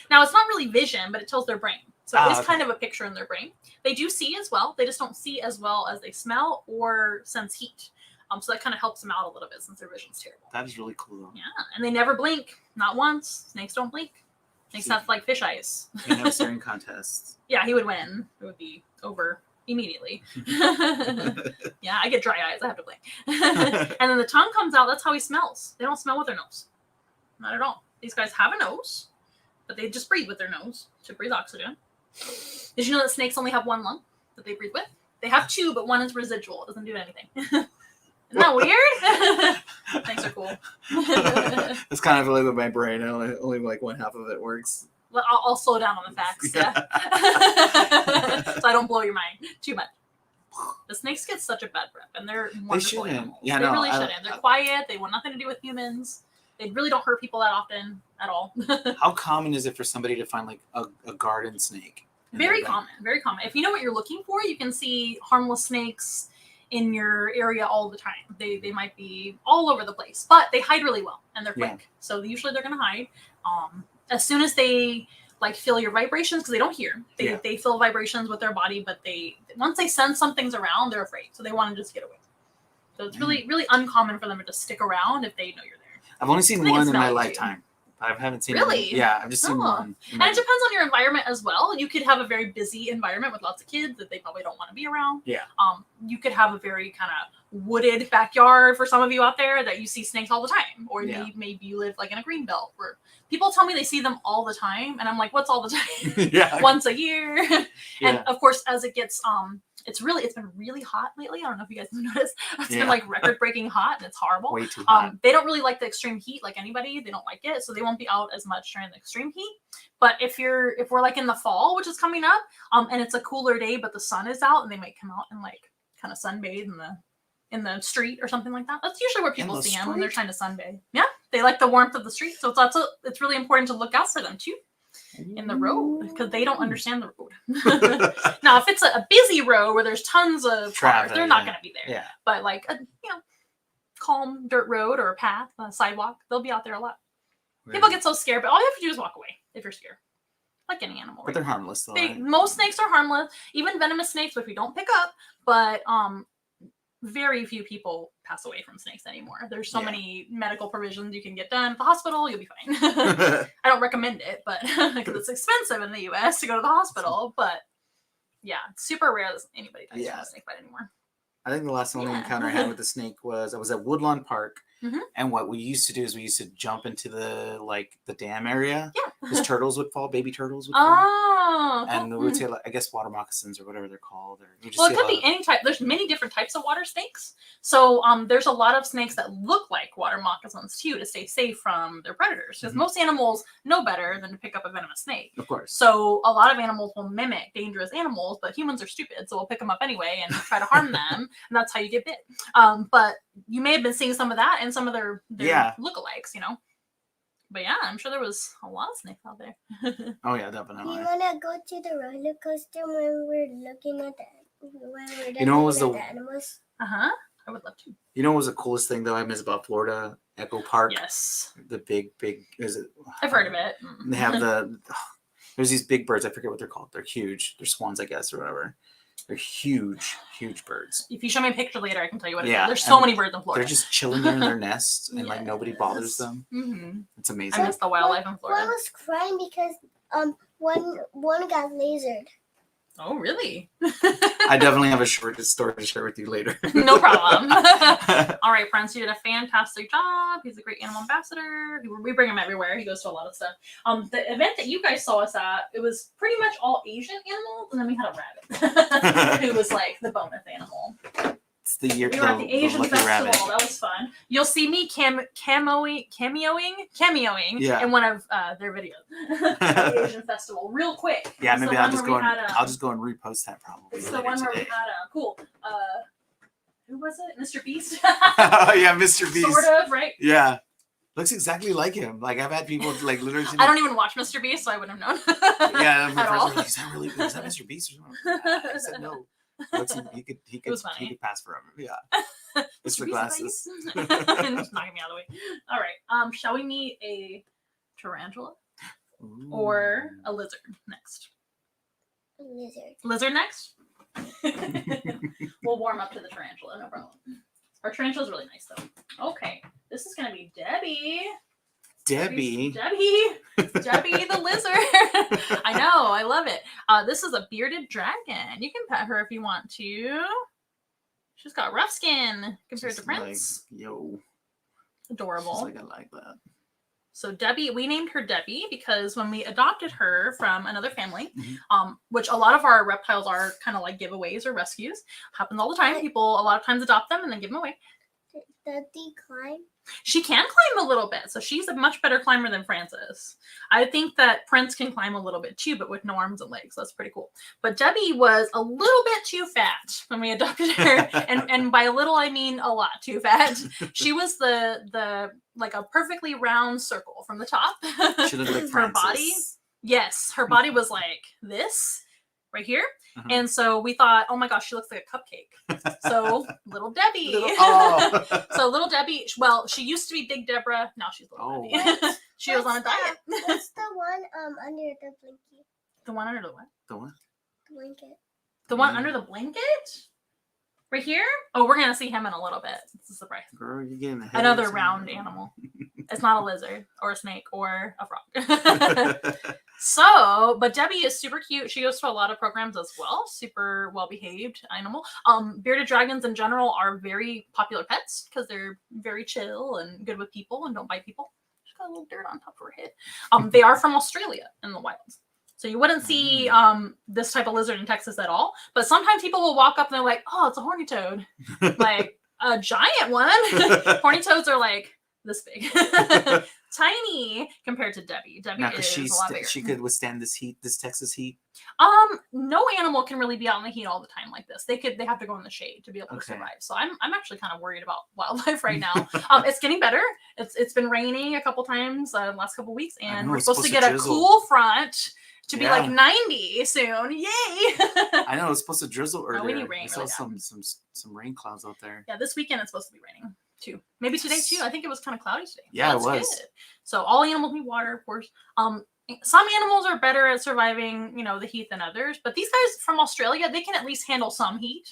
Now, it's not really vision, but it tells their brain. So it is kind of a picture in their brain. They do see as well. They just don't see as well as they smell or sense heat. So that kind of helps them out a little bit since their vision's terrible. That is really cool. Yeah, and they never blink. Not once. Snakes don't blink. Snakes have like fish eyes. You have staring contests. Yeah, he would win. It would be over immediately. Yeah, I get dry eyes. I have to blink. And then the tongue comes out. That's how he smells. They don't smell with their nose. Not at all. These guys have a nose, but they just breathe with their nose to breathe oxygen. Did you know that snakes only have 1 lung that they breathe with? They have 2, but 1 is residual. It doesn't do anything. Isn't that weird? Things are cool. It's kind of like with my brain. Only like 1/2 of it works. Well, I'll slow down on the facts. Yeah. So I don't blow your mind too much. The snakes get such a bad rep, and they're wonderful animals. Yeah, they really shouldn't. They're quiet. They want nothing to do with humans. They really don't hurt people that often at all. How common is it for somebody to find like a garden snake? Very common. Very common. If you know what you're looking for, you can see harmless snakes in your area all the time. They might be all over the place, but they hide really well and they're quick. Yeah. So usually they're going to hide. As soon as they like feel your vibrations, because they don't hear, they feel vibrations with their body, but once they sense something's around, they're afraid. So they want to just get away. So it's really, really uncommon for them to just stick around if they know you're there. I've only seen one in my lifetime. I haven't seen really? Yeah, I've just seen one. And it depends on your environment as well. You could have a very busy environment with lots of kids that they probably don't want to be around. Yeah. You could have a very kind of wooded backyard for some of you out there that you see snakes all the time. Or maybe you live like in a green belt where people tell me they see them all the time. And I'm like, what's all the time? Yeah. Once a year. And of course, as it gets, it's been really hot lately. I don't know if you guys have noticed. It's been like record-breaking hot, and it's horrible. Way too hot. They don't really like the extreme heat like anybody. They don't like it, so they won't be out as much during the extreme heat. But if we're like in the fall, which is coming up, and it's a cooler day, but the sun is out, and they might come out and like kind of sunbathe in the in the street or something like that. That's usually where people the see them when they're street? trying to sunbathe. Yeah, they like the warmth of the street, so it's really important to look out for them too in the road because they don't understand the road. Now, if it's a busy road where there's tons of Traffic, cars, they're not yeah. going to be there. Yeah. But like a calm dirt road or a path, a sidewalk, they'll be out there a lot. People get so scared, but all you have to do is walk away if you're scared. Like any animal. But they're harmless though. Right? Most snakes are harmless, even venomous snakes, which we don't pick up. But very few people pass away from snakes anymore. There's so many medical provisions you can get done at the hospital. You'll be fine. I don't recommend it, but because it's expensive in the U.S. to go to the hospital. But yeah, it's super rare that anybody dies from a snake bite anymore. I think the last only encounter I had with the snake was I was at Woodlawn Park, and what we used to do is we used to jump into the dam area. Yeah, because turtles would fall, baby turtles would fall. Oh, and we would say, I guess, water moccasins or whatever they're called. Well, it could be any type. There's many different types of water snakes. So there's a lot of snakes that look like water moccasins too to stay safe from their predators. Because most animals know better than to pick up a venomous snake. Of course. So a lot of animals will mimic dangerous animals, but humans are stupid, so we'll pick them up anyway and try to harm them, and that's how you get bit. But you may have been seeing some of that in some of their lookalikes, you know. But yeah, I'm sure there was a lot of snakes out there. Oh yeah, definitely. Do you wanna go to the roller coaster when we're looking at the animals? I would love to. You know what was the coolest thing though I miss about Florida? Echo Park. Yes. The big is it? I've heard of it. They have there's these big birds. I forget what they're called. They're huge. They're swans, I guess, or whatever. They're huge, huge birds. If you show me a picture later, I can tell you what it is. Yeah, There's so many birds in Florida. They're just chilling there in their nests, and like nobody bothers them. It's amazing. I miss the wildlife in Florida. One was crying because one got lasered. Oh, really? I definitely have a short story to share with you later. No problem. All right, Prince, you did a fantastic job. He's a great animal ambassador. We bring him everywhere. He goes to a lot of stuff. The event that you guys saw us at, it was pretty much all Asian animals, and then we had a rabbit who was like the bonus animal. It's the year we were at the Asian festival. Rabbit. That was fun. You'll see me cameoing in one of their videos at the Asian festival real quick. Yeah, it's maybe I'll just go and repost that probably. It's the one where we had cool. Who was it? Mr. Beast. Oh yeah, Mr. Beast. Sort of, right? Yeah. Looks exactly like him. Like I've had people like literally. I don't even watch Mr. Beast, so I wouldn't have known. Yeah, at all. Like, is that Mr. Beast or something? I said no. He could pass forever. Yeah. It's for glasses. Just knocking me out of the way. All right. Shall we meet a tarantula or a lizard next? Lizard next? We'll warm up to the tarantula, no problem. Our tarantula's really nice though. Okay. This is gonna be Debbie. Debbie the lizard. I know, I love it. This is a bearded dragon. You can pet her if you want to. She's got rough skin compared to Prince. Like, adorable. She's like, I like that. So Debbie, we named her Debbie because when we adopted her from another family, which a lot of our reptiles are kind of like giveaways or rescues, happens all the time. People a lot of times adopt them and then give them away. Does she climb? She can climb a little bit, so she's a much better climber than Francis. I think that Prince can climb a little bit too, but with no arms and legs. That's pretty cool. But Debbie was a little bit too fat when we adopted her, and by little I mean a lot too fat. She was the like a perfectly round circle from the top. She looked like her Francis. body. Yes, her body was like this right here. And so we thought, oh my gosh, she looks like a cupcake. So little Debbie. So little Debbie, well, she used to be Big Deborah. Now she's little Debbie. She was on a diet. What's the one under the blanket? The one under the what? The what? The blanket. The one under the blanket? Right here? Oh, we're going to see him in a little bit. It's a surprise. Girl, you're getting ahead another round animal. It's not a lizard or a snake or a frog. So, but Debbie is super cute. She goes to a lot of programs as well. Super well-behaved animal. Bearded dragons in general are very popular pets because they're very chill and good with people and don't bite people. She's got a little dirt on top of her head. They are from Australia in the wilds. So you wouldn't see this type of lizard in Texas at all. But sometimes people will walk up and they're like, oh, it's a horny toad. Like a giant one. Horny toads are like this big. Tiny compared to Debbie. Debbie Now, because is a lot bigger. she could withstand this heat, this Texas heat. No animal can really be out in the heat all the time like this. They have to go in the shade to be able to Okay. survive. So I'm actually kind of worried about wildlife right now. It's getting better. It's been raining a couple times the last couple weeks, and know, we're it's supposed to supposed get to a drizzle. cool front to be Yeah. like 90 soon. Yay! I know it's supposed to drizzle earlier. we need rain I saw really bad. some rain clouds out there. Yeah, this weekend it's supposed to be raining too. Maybe today too. I think it was kind of cloudy today. Yeah, That's it was. good. So all animals need water, of course. Some animals are better at surviving, the heat than others. But these guys from Australia, they can at least handle some heat.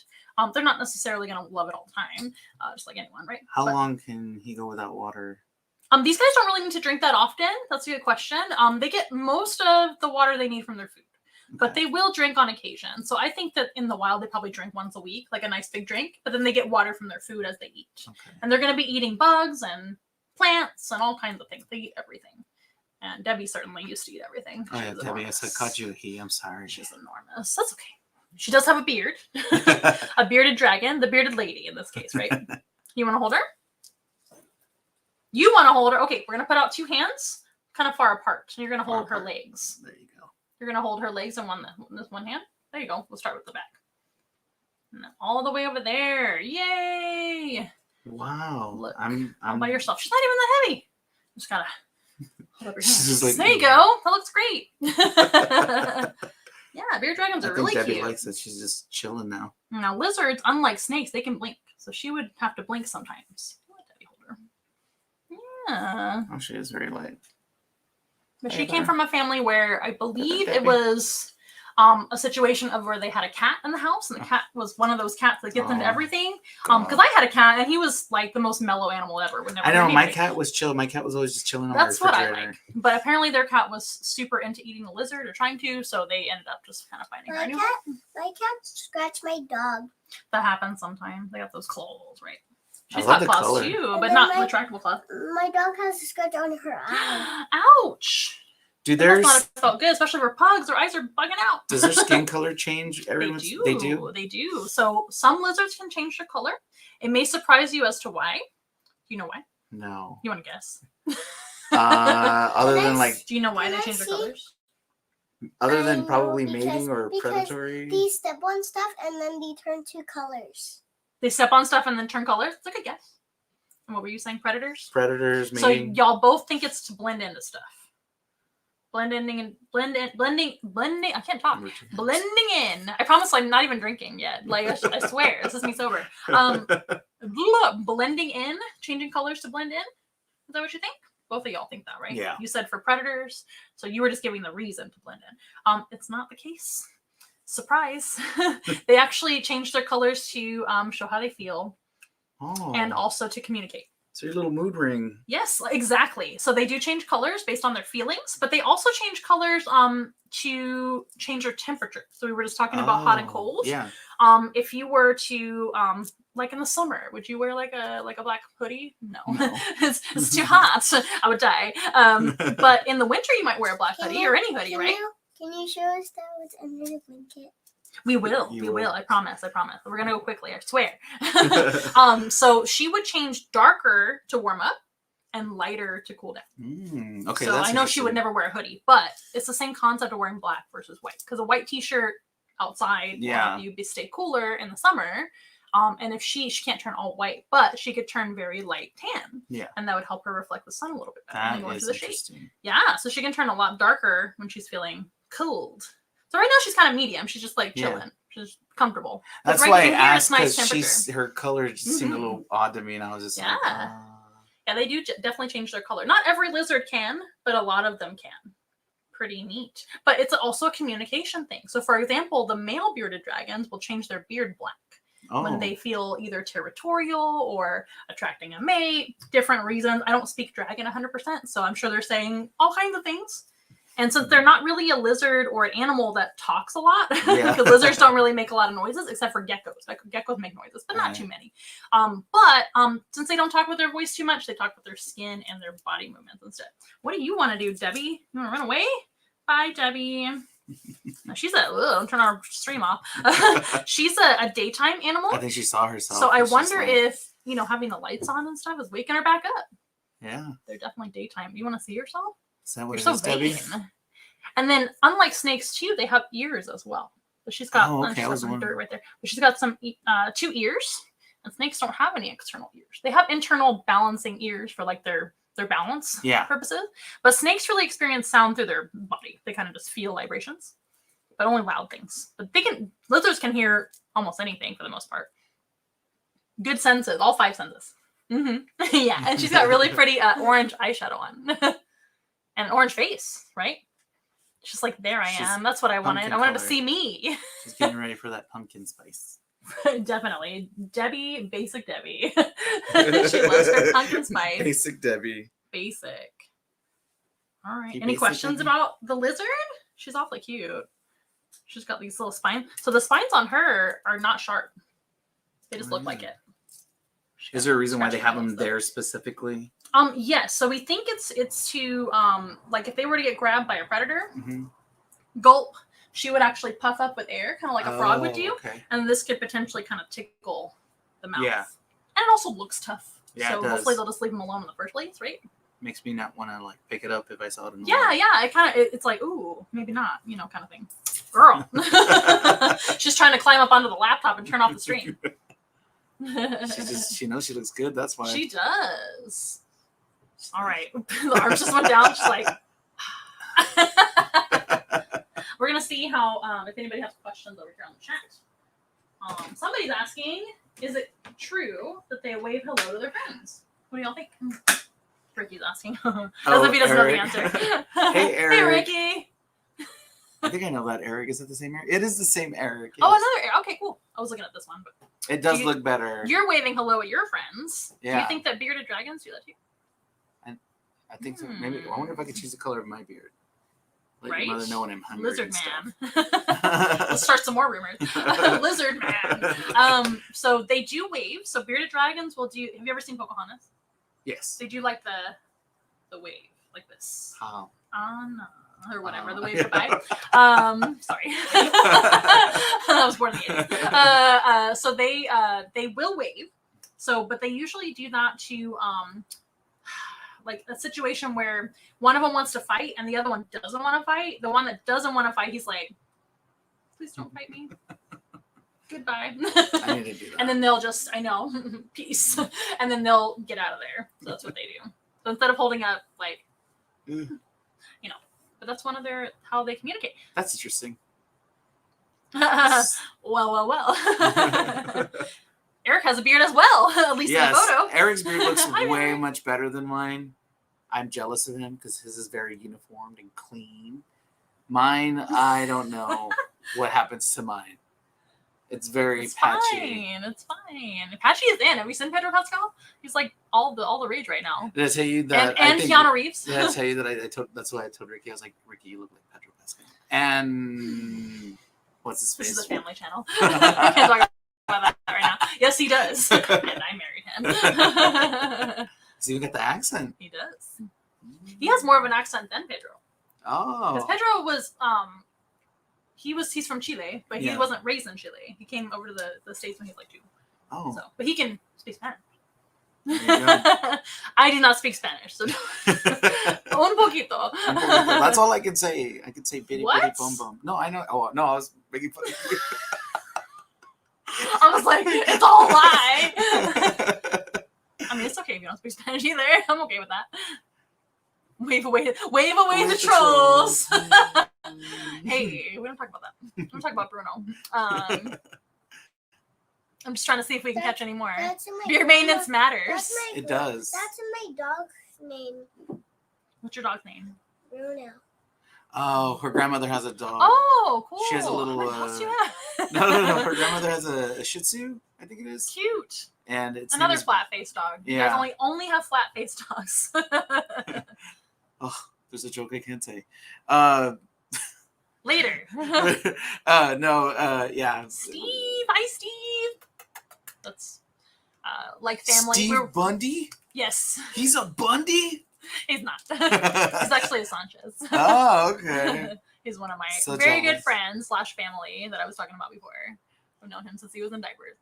They're not necessarily going to love it all the time, just like anyone, right? How long can he go without water? These guys don't really need to drink that often. That's a good question. They get most of the water they need from their food. But they will drink on occasion. So I think that in the wild, they probably drink once a week, like a nice big drink. But then they get water from their food as they eat. Okay. And they're going to be eating bugs and plants and all kinds of things. They eat everything. And Debbie certainly used to eat everything. Oh, yeah, She's Debbie, I enormous. caught you a he. I'm sorry. She's enormous. That's okay. She does have a beard. A bearded dragon. The bearded lady in this case, right? You want to hold her? You want to hold her? Okay, we're going to put out two hands kind of far apart. And you're going to hold her legs. There you go. You're going to hold her legs in this one hand. There you go. We'll start with the back. And then all the way over there. Yay! Wow. Look, I'm all by yourself. She's not even that heavy. Just gotta hold up your She's hands. just like, There you go. That looks great. Yeah, beard dragons I are think really Debbie cute. likes it. She's just chilling now. Now lizards, unlike snakes, they can blink. So she would have to blink sometimes. Let Debbie hold her. Yeah. Oh, she is very light. But Hey she came there. from a family where I believe it Debbie. was a situation of where they had a cat in the house, and the cat was one of those cats that gets into Oh, everything. Because I had a cat, and he was like the most mellow animal ever. Would never I know hurt my anybody. cat was chill. My cat was always just chilling on That's the what I refrigerator. like. But apparently their cat was super into eating a lizard or trying to, so they ended up just kind of finding her. My cat scratched my dog. That happens sometimes. They got those claws, right? I She's love got the claws color. too, And but then not my- retractable claws. My dog has a scratch on her eye. Ouch! Do That must there's not have felt good, especially for pugs. Their eyes are bugging out. does their skin color change every once? They They do. They do. So some lizards can change their color. It may surprise you as to why. Do you know why? No. You want to guess? Other Can I than like, s- Do you know why Can they I change their see? colors? other I than know probably because- mating or because predatory. They step on stuff and then they turn two colors. They step on stuff and then turn colors. It's a good guess. And what were you saying? Predators? Predators, So mating. y'all both think it's to blend into stuff. Blending. I can't talk. Blending in. I promise I'm not even drinking yet. Like I swear, this is me sober. Blending in, changing colors to blend in. Is that what you think? Both of y'all think that, right? Yeah. You said for predators, so you were just giving the reason to blend in. It's not the case. Surprise! They actually changed their colors to show how they feel Oh. and also to communicate. So your little mood ring. Yes, exactly. So they do change colors based on their feelings, but they also change colors to change their temperature. So we were just talking about hot and Oh, cold. Yeah. If you were to like in the summer, would you wear like a black hoodie? No. No. it's too hot. I would die. But in the winter you might wear a black Can hoodie you- or any hoodie, right? Can you show us that what's under the blanket? We will. You We will. will. I promise. We're gonna go quickly. I swear. So she would change darker to warm up and lighter to cool down. Okay. So that's I know she would interesting. never wear a hoodie, but it's the same concept of wearing black versus white. Because a white T-shirt outside will Yeah. help you stay cooler in the summer. And if she can't turn all white, but she could turn very light tan. Yeah. And that would help her reflect the sun a little bit better and That go into is the shade. interesting. Yeah. So she can turn a lot darker when she's feeling cold. So right now she's kind of medium. She's just like Yeah. chilling. She's comfortable. But That's right why I in here, it's asked nice because temperature. her color just seemed a Mhm. little odd to me, and I was just like, Yeah. Yeah, they do definitely change their color. Not every lizard can, but a lot of them can. Pretty neat. But it's also a communication thing. So, for example, the male bearded dragons will change their beard black oh, when they feel either territorial or attracting a mate, different reasons. I don't speak dragon 100%, so I'm sure they're saying all kinds of things. And since they're not really a lizard or an animal that talks a lot, Yeah. because lizards don't really make a lot of noises, except for geckos. Like, geckos make noises, but not Right. too many. But since they don't talk with their voice too much, they talk with their skin and their body movements instead. What do you want to do, Debbie? You want to run away? Bye, Debbie. No, she's don't turn our stream off. She's a daytime animal. I think she saw herself. So I and she's wonder like, if, having the lights on and stuff is waking her back up. Yeah. They're definitely daytime. You want to see yourself? Is that what You're it so is, Debbie? vain. And then, unlike snakes too, they have ears as well. So she's got Oh, okay. she's I got was some wondering. dirt right there. But she's got some 2 ears, and snakes don't have any external ears. They have internal balancing ears for like their balance Yeah. purposes. But snakes really experience sound through their body. They kind of just feel vibrations, but only loud things. But lizards can hear almost anything for the most part. Good senses, all 5 senses. Yeah, and she's got really pretty orange eyeshadow on, and an orange face, right? She's like, there I am. That's what I wanted. pumpkin I wanted to color. see me. She's getting ready for that pumpkin spice. Definitely, Debbie, basic Debbie. She loves her pumpkin spice. Basic Debbie. Basic. All right. Keep Any basic, questions Debbie. about the lizard? She's awfully cute. She's got these little spines. So the spines on her are not sharp. They just look like it. Is there a reason why they have them Scratchy there specifically? Yes. So we think it's to like if they were to get grabbed by a predator, gulp, she would actually puff up with air, kind of like a frog would do, Okay. and this could potentially kind of tickle the mouth. Yeah. And it also looks tough. Yeah, so it does. hopefully they'll just leave them alone in the first place, right? Makes me not want to like pick it up if I saw it in the Yeah, wild. yeah. It's like, ooh, maybe not, kind of thing. Girl. She's trying to climb up onto the laptop and turn off the stream. She knows she looks good. That's why. She does. All right. The arms just went down. She's like, we're going to see how, if anybody has questions over here on the chat. Somebody's asking, is it true that they wave hello to their friends? What do y'all think? Ricky's asking. As if he doesn't know the answer. Hey, Eric. Hey, Ricky. I think I know that Eric. Is it the same Eric? It is the same Eric. Oh, yes. another Eric. Okay, cool. I was looking at this one, but It does look better. you're waving hello at your friends. Do Yeah. you think that bearded dragons do that too? I think so. Maybe. I wonder if I could choose the color of my beard. Let Right? your mother know when I'm hungry. Lizard and man. stuff. Let's start some more rumors. Lizard man. So they do wave. So bearded dragons will do. Have you ever seen Pocahontas? Yes. They do like the wave, like this. How? On or whatever, the Oh. wave goodbye. Sorry. I was born in the 80s. So they will wave. So, but they usually do that to like a situation where one of them wants to fight and the other one doesn't want to fight. The one that doesn't want to fight, he's like, please don't fight me. Goodbye. I need to do that. And then they'll just, I know, peace. And then they'll get out of there. So that's what they do. So instead of holding up, like, but that's one of how they communicate. That's interesting. Well. Eric has a beard as well, at least in the photo. Eric's beard looks Hi, way Eric. much better than mine. I'm jealous of him because his is very uniformed and clean. Mine, I don't know what happens to mine. It's very It's patchy. fine. It's fine. Patchy is in. Have you seen Pedro Pascal? He's like all the rage right now. Did I tell you that? And Keanu Reeves. Did I tell you that I told? That's why I told Ricky. I was like, Ricky, you look like Pedro Pascal. And what's his face? This is a family channel. I can't talk about that right now. Yes, he does. And I married him. So you get the accent. He does. He has more of an accent than Pedro. Because Oh. Pedro was he's from Chile, but he Yeah. wasn't raised in Chile. He came over to the States when he was like 2. Oh. So, but he can speak Spanish. There you go. I do not speak Spanish, so un poquito. That's all I can say. I can say bitty bitty What? bum bum. No, I know. Oh no, I was making fun. I was like, it's all a lie. I mean, it's okay if you don't speak Spanish either. I'm okay with that. Wave away the trolls. Hey, we don't talk about that. We don't talk about Bruno. I'm just trying to see if we can catch any more. Beard maintenance matters. It does. That's my dog's name, What's your dog's name? Bruno. Oh, her grandmother has a dog. Oh, cool. She has a little, How many dogs do you have? No. Her grandmother has a Shih Tzu, I think it is. Cute. And it's Another flat-faced dog. You Yeah. guys only have flat-faced dogs. Oh, there's a joke I can't say. Later. Yeah. Steve. Hi, Steve. That's like family. Steve Bundy? Yes. He's a Bundy? He's not. He's actually a Sanchez. Oh, okay. He's one of my So very good jealous. friends / family that I was talking about before. I've known him since he was in diapers.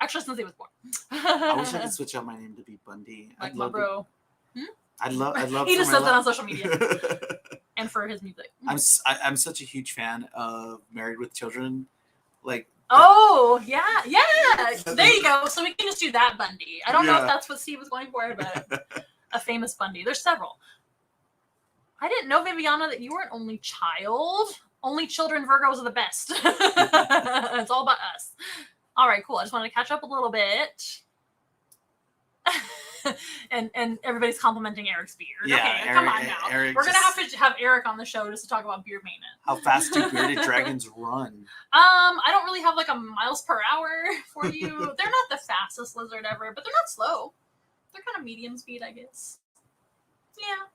Actually, since he was born. I wish I could switch out my name to be Bundy. Like I'd my love bro. I'd love. He for just my says that on life. social media and for his music. I'm such a huge fan of Married with Children. Like, oh yeah. There you go. So we can just do that Bundy. I don't know if that's what Steve was going for, but a famous Bundy. There's several. I didn't know, Viviana, that you were an only child. Only children Virgos are the best. It's all about us. All right, cool. I just wanted to catch up a little bit. and everybody's complimenting Eric's beard. Yeah, okay, come on now. We're gonna have to have Eric on the show just to talk about beard maintenance. How fast do bearded dragons run? I don't really have like a miles per hour for you. They're not the fastest lizard ever, but they're not slow. They're kind of medium speed, I guess. Yeah.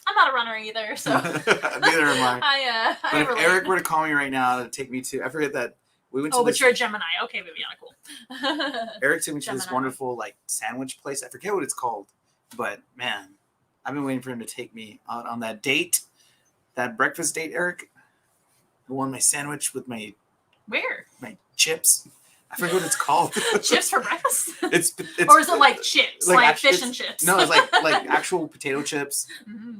I'm not a runner either, so neither am I. I but if relate. Eric were to call me right now to take me to, I forget that we went to. Oh, but you're a Gemini. Okay, Viviana, cool. Eric took me to this Gemini. wonderful like sandwich place. I forget what it's called, but man, I've been waiting for him to take me out on that date, that breakfast date. Eric, I won my sandwich with my chips. I forget what it's called. Chips for breakfast? It's or is it like chips, like fish and chips? No, it's like actual potato chips.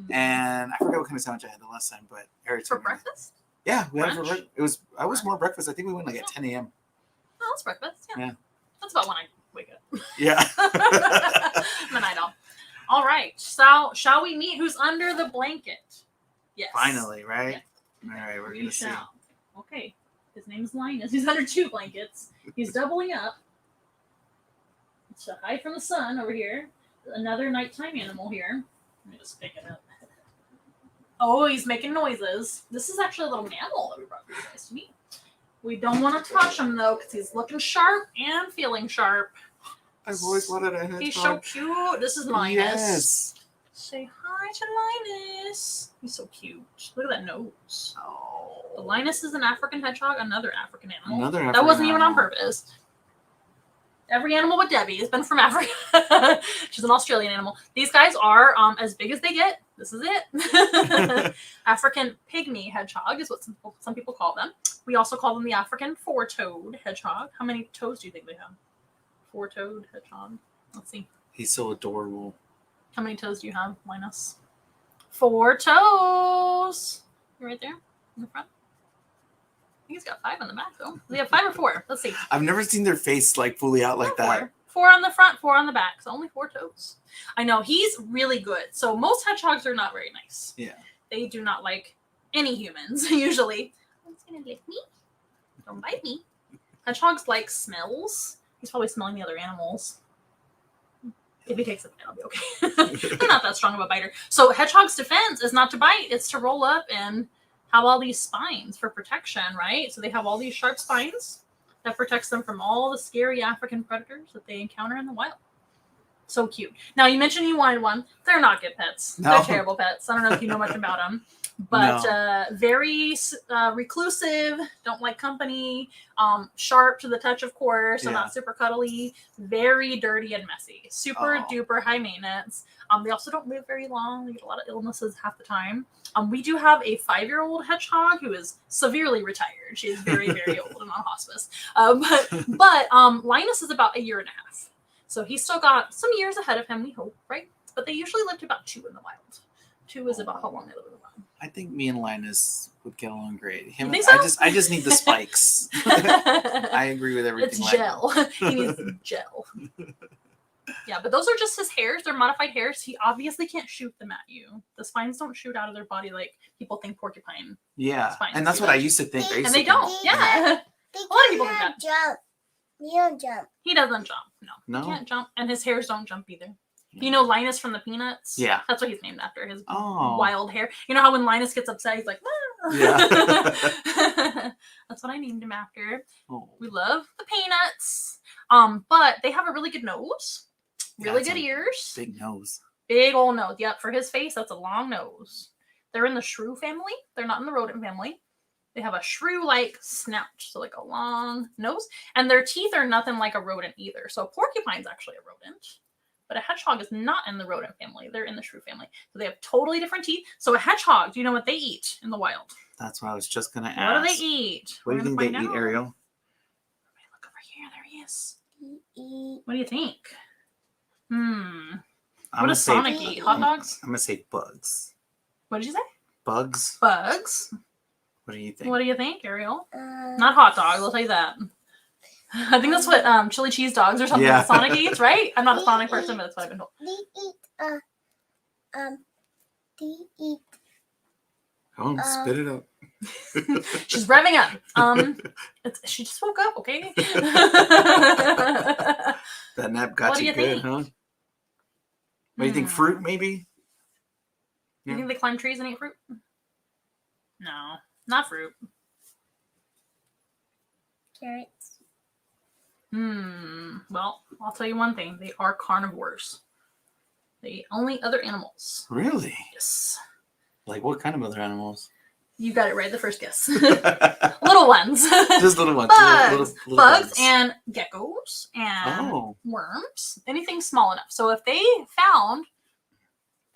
And I forget what kind of sandwich I had the last time, but Eric for breakfast. Yeah, we had it for breakfast. I was more breakfast. I think we went like at 10 a.m. Oh, that's breakfast. Yeah. Yeah. That's about when I wake up. Yeah. I'm a night owl. All right. So, shall we meet who's under the blanket? Yes. Finally, right? Yeah. All right, we're going to see. Okay. His name's Linus. He's under 2 blankets. He's doubling up to hide from the sun over here. Another nighttime animal here. Let me just pick it up. Oh, he's making noises. This is actually a little mammal that we brought for you guys to meet. We don't want to touch him, though, because he's looking sharp and feeling sharp. I've always wanted a hedgehog. He's so cute. This is Linus. Yes. Say hi to Linus. He's so cute. Look at that nose. Oh. The Linus is an African hedgehog, another African animal. Another that African wasn't even on animal. purpose. Every animal but Debbie has been from Africa. She's an Australian animal. These guys are as big as they get. This is it. African pygmy hedgehog is what some people call them. We also call them the African 4-toed hedgehog. How many toes do you think they have? 4-toed hedgehog. Let's see. He's so adorable. How many toes do you have, Linus? 4 toes. You're right there in the front. I think he's got 5 on the back, though. Does he have 5 or 4? Let's see. I've never seen their face like fully out like that. 4 on the front, 4 on the back. So only 4 toes. I know. He's really good. So most hedgehogs are not very nice. Yeah. They do not like any humans, usually. One's going to lick me. Don't bite me. Hedgehogs like smells. He's probably smelling the other animals. If he takes a bite, I'll be okay. I'm not that strong of a biter. So hedgehog's defense is not to bite. It's to roll up and have all these spines for protection, right? So they have all these sharp spines that protects them from all the scary African predators that they encounter in the wild. So cute. Now, you mentioned you wanted one. They're not good pets. No. They're terrible pets. I don't know if you know much about them. But very reclusive, don't like company, sharp to the touch, of course, so not super cuddly, very dirty and messy, super duper high maintenance. They also don't live very long. They get a lot of illnesses half the time. We do have a 5-year-old hedgehog who is severely retired. She's very, very old and on hospice. But Linus is about 1.5 years. So he's still got some years ahead of him, we hope, right? But they usually live to about 2 in the wild. 2 is about how long they live in the wild. I think me and Linus would get along great. You think so? I just need the spikes. I agree with everything. It's gel. He needs gel. Yeah, but those are just his hairs. They're modified hairs. He obviously can't shoot them at you. The spines don't shoot out of their body like people think porcupine. Yeah, spines and that's what I used to think. And they don't. Yeah. A lot of people think that. Jump. You don't jump. He doesn't jump. No. He can't jump. And his hairs don't jump either. You know Linus from the Peanuts? Yeah. That's what he's named after, his wild hair. You know how when Linus gets upset, he's like, ah. Yeah. That's what I named him after. Oh. We love the Peanuts. But they have a really good nose. Really good ears. Big nose. Big old nose. Yep, for his face, that's a long nose. They're in the shrew family. They're not in the rodent family. They have a shrew-like snout, so like a long nose. And their teeth are nothing like a rodent either. So a porcupine's actually a rodent. But a hedgehog is not in the rodent family. They're in the shrew family. So they have totally different teeth. So a hedgehog, do you know what they eat in the wild? That's what I was just going to ask. What do they eat? What do you think they eat, Ariel? Look over here. There he is. What do you think? What does Sonic eat? Hot dogs? I'm gonna say bugs. What did you say? Bugs. Bugs. What do you think? What do you think, Ariel? Not hot dogs, I'll tell you that. I think that's what chili cheese dogs or something that Sonic eats, right? I'm not a Sonic person, but that's what I've been told. They eat Come on, spit it up. She's revving up. She just woke up, okay? That nap got you good, huh? What do you think? Fruit, maybe? You think they climb trees and eat fruit? No, not fruit. carrots. Well, I'll tell you one thing. They are carnivores. They eat only other animals. Really? Yes. Like what kind of other animals? You got it right the first guess. Little ones. Just little ones. Bugs. Little Bugs and geckos and worms. Anything small enough. So if they found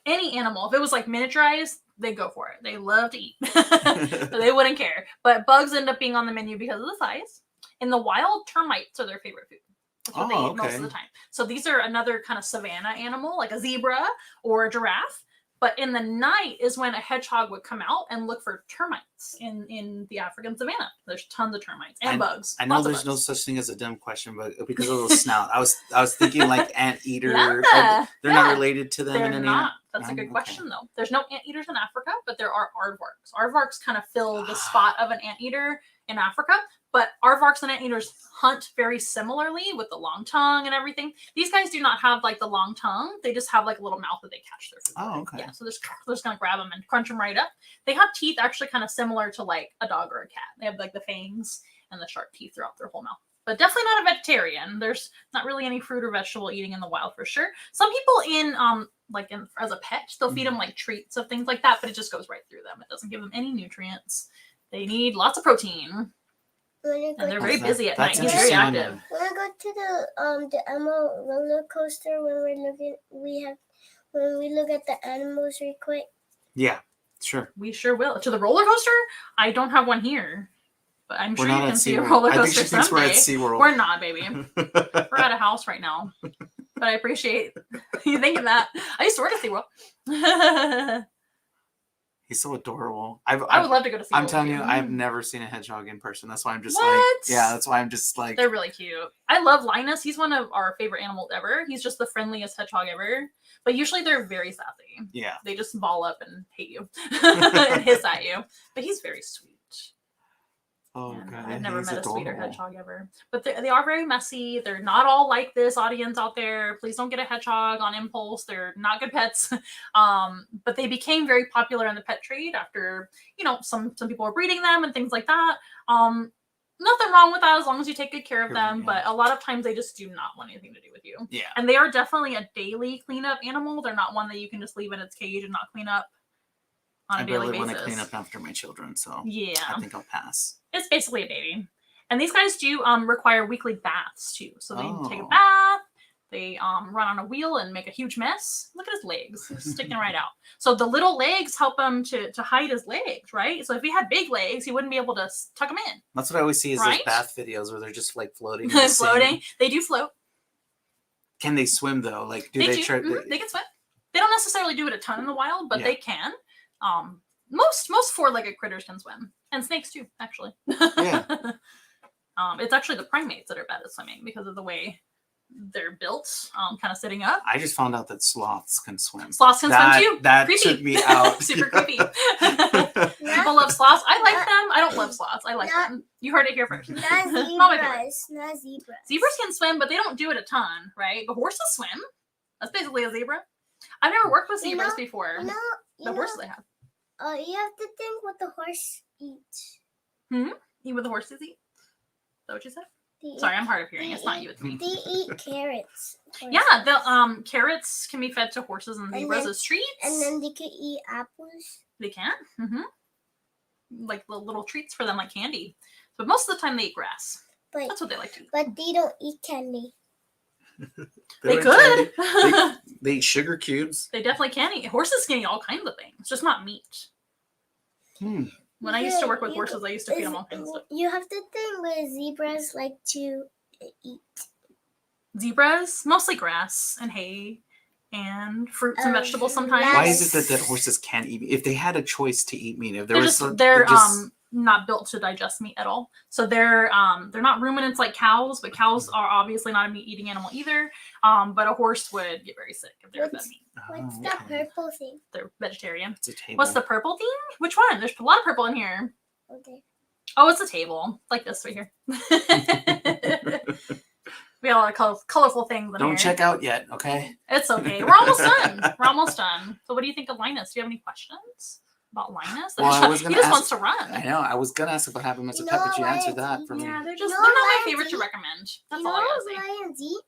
any animal, if it was like miniaturized, they'd go for it. They love to eat. They wouldn't care. But bugs end up being on the menu because of the size. In the wild, termites are their favorite food. That's what they eat most of the time. So these are another kind of savanna animal, like a zebra or a giraffe. But in the night is when a hedgehog would come out and look for termites in the African savanna. There's tons of termites and bugs. I know there's no such thing as a dumb question, but because of the snout, I was thinking like anteater. Yeah, they're not related to them. They're not. That's a good question, though. There's no anteaters in Africa, but there are aardvarks. Aardvarks kind of fill the spot of an anteater in Africa. But aardvarks and anteaters hunt very similarly with the long tongue and everything. These guys do not have like the long tongue. They just have like a little mouth that they catch their food. Oh, okay. Yeah, so they're just gonna grab them and crunch them right up. They have teeth actually kind of similar to like a dog or a cat. They have like the fangs and the sharp teeth throughout their whole mouth. But definitely not a vegetarian. There's not really any fruit or vegetable eating in the wild for sure. Some people as a pet, they'll feed them like treats of things like that, but it just goes right through them. It doesn't give them any nutrients. They need lots of protein. And they're very busy at night. He's very active. When I go to the animal roller coaster when we look at the animals real quick. Yeah, sure. We sure will. To the roller coaster? I don't have one here. But I'm sure you can see a roller coaster I think she thinks someday. we're at SeaWorld. We're not, baby. We're at a house right now. But I appreciate you thinking that. I used to work at SeaWorld. He's so adorable. I would love to go to SeaWorld. I'm telling you, I've never seen a hedgehog in person. That's why I'm just that's why I'm just like. They're really cute. I love Linus. He's one of our favorite animals ever. He's just the friendliest hedgehog ever. But usually they're very sassy. Yeah. They just ball up and hate you and hiss at you. But he's very sweet. Oh, God. I've never met a sweeter hedgehog ever. But they are very messy. They're not all like this, audience out there. Please don't get a hedgehog on impulse. They're not good pets. But they became very popular in the pet trade after, some people were breeding them and things like that. Nothing wrong with that as long as you take good care of them. But a lot of times they just do not want anything to do with you. Yeah. And they are definitely a daily cleanup animal. They're not one that you can just leave in its cage and not clean up on a daily basis. I really want to clean up after my children, so yeah, I think I'll pass. It's basically a baby. And these guys do require weekly baths too. So they take a bath, they run on a wheel and make a huge mess. Look at his legs, sticking right out. So the little legs help him to hide his legs, right? So if he had big legs, he wouldn't be able to tuck them in. That's what I always see is those bath videos where they're just like floating. Floating. They do float. Can they swim though? Like they can swim. They don't necessarily do it a ton in the wild, but they can. Most four-legged critters can swim, and snakes too, actually. Yeah. It's actually the primates that are bad at swimming because of the way they're built, kind of sitting up. I just found out that sloths can swim. Sloths can swim too. That creepy. Took me out. Super creepy. People love sloths. I like them. I don't love sloths. I like them. You heard it here first. Not zebras. Zebras can swim, but they don't do it a ton, right? But horses swim. That's basically a zebra. I've never worked with zebras before. The horses they have. You have to think what the horse eats. Eat what the horses eat? Is that what you said? Sorry, I'm hard of hearing. It's not you, it's me. They eat carrots. Yeah, the carrots can be fed to horses and zebras as treats. And then they can eat apples. They can. Like little treats for them, like candy. But most of the time they eat grass. That's what they like to eat. But they don't eat candy. They could. They eat sugar cubes. They definitely can eat. Horses can eat all kinds of things, just not meat. When I used to work with horses, I used to feed them all kinds of stuff. You have to think what zebras like to eat. Zebras, mostly grass and hay and fruits and vegetables sometimes. Why is it that horses can't eat meat? If they had a choice to eat meat, if there They're was just they're not built to digest meat at all. So they're not ruminants like cows, but cows are obviously not a meat eating animal either. But a horse would get very sick if they were fed meat. What's that purple thing? They're vegetarian. It's a table. What's the purple thing? Which one? There's a lot of purple in here. Okay. Oh, it's a table like this right here. We got a lot of colorful things in Don't here. check out yet, okay? It's okay. We're almost done. We're almost done. So what do you think of Linus? Do you have any questions about Linus? Well, I was he gonna just ask- wants to run. I know. I was gonna ask what happened to Mr. You Pet, know but you what answered lions that for eat? me. Yeah, they're You just know they're not my lions favorite to eat? recommend. That's You know all I what gotta say. lions eat?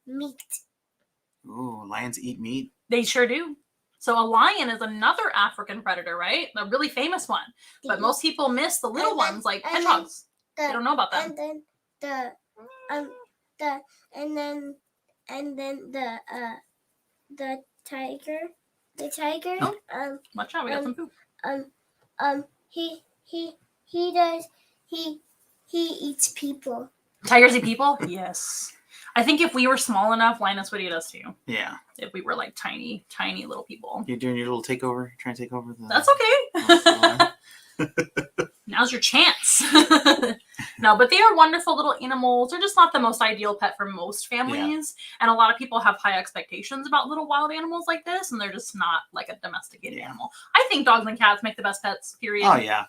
Meat. Ooh, lions eat meat. They sure do. So a lion is another African predator, right? A really famous one. But most people miss the little And then- ones like and then hedgehogs. They don't know about them. And then the tiger. The tiger. Oh. Watch out, we got some poop. He eats people. Tigers eat people? Yes. I think if we were small enough, Linus would eat us too. Yeah. If we were like tiny, tiny little people. You're doing your little takeover, trying to take over the. That's okay. Now's your chance. No, but they are wonderful little animals. They're just not the most ideal pet for most families. And a lot of people have high expectations about little wild animals like this, and they're just not like a domesticated animal. I think dogs and cats make the best pets, period. Oh, yeah.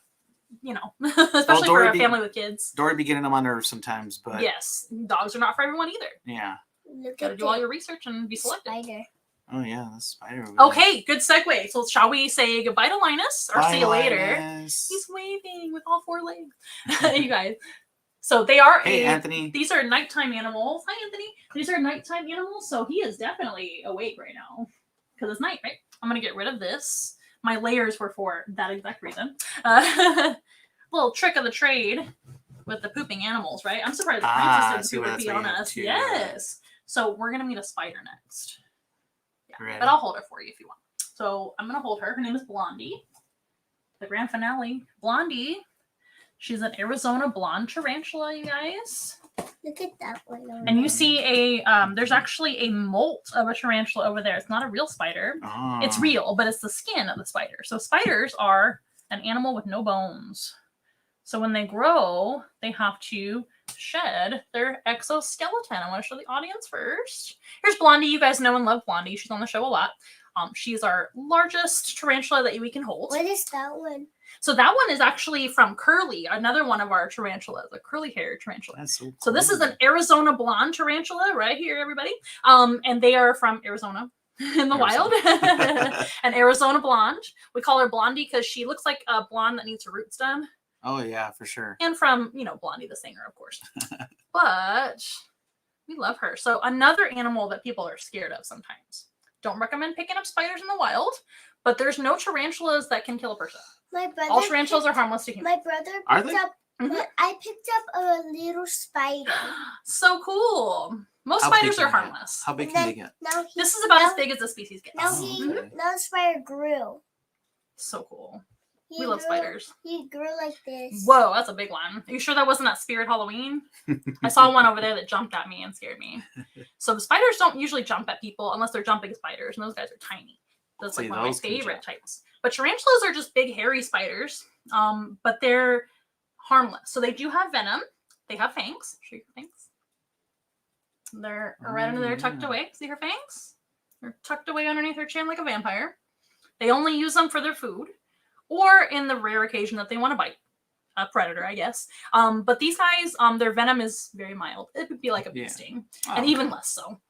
You know, especially for a Dory family with kids. Dory be getting them on nerves sometimes, but. Yes, dogs are not for everyone either. Yeah. Look Gotta at do all your research and be selective. spider. Oh, yeah, that's spider. Over there. Okay, good segue. So shall we say goodbye to Linus or Bye, see you later? Linus. He's waving with all four legs. You guys. So they are Hey, Anthony. These are nighttime animals. Hi, Anthony. These are nighttime animals, so he is definitely awake right now because it's night, right? I'm gonna get rid of this. My layers were for that exact reason. Little trick of the trade with the pooping animals, right? I'm surprised the princess didn't poop pee on us. Yes. So we're gonna meet a spider next. Yeah, Ready? but I'll hold her for you if you want. So I'm gonna hold her. Her name is Blondie. The grand finale. Blondie. She's an Arizona blonde tarantula, you guys. Look at that one. And you see there's actually a molt of a tarantula over there. It's not a real spider. Oh. It's real, but it's the skin of the spider. So spiders are an animal with no bones. So when they grow, they have to shed their exoskeleton. I want to show the audience first. Here's Blondie. You guys know and love Blondie. She's on the show a lot. She's our largest tarantula that we can hold. What is that one? So that one is actually from Curly, another one of our tarantulas, a curly-haired tarantula. That's so cool. So this is an Arizona blonde tarantula right here, everybody. And they are from Arizona in the wild. An Arizona blonde. We call her Blondie because she looks like a blonde that needs her roots done. Oh, yeah, for sure. And from, Blondie the singer, of course. But we love her. So another animal that people are scared of sometimes. Don't recommend picking up spiders in the wild, but there's no tarantulas that can kill a person. My brother. All tarantulas are harmless to humans. My brother Are picked they? up. Mhm. I picked up a little spider. So cool. Most How big spiders can are they get? harmless. How big And can then they get? Now he, This is about now, as big as the species gets. Now Oh, okay. now the spider grew. So cool. He We love grew- spiders. He grew like this. Whoa, that's a big one. Are you sure that wasn't at Spirit Halloween? I saw one over there that jumped at me and scared me. So the spiders don't usually jump at people unless they're jumping spiders, and those guys are tiny. That's like See, one of my those can favorite jump. types. But tarantulas are just big, hairy spiders, but they're harmless. So they do have venom. They have fangs. Show your fangs. They're right under there, tucked yeah. away. See her fangs? They're tucked away underneath her chin like a vampire. They only use them for their food, or in the rare occasion that they want to bite a predator, I guess. But these guys, their venom is very mild. It would be like a bee Yeah. sting, Oh, and even less so.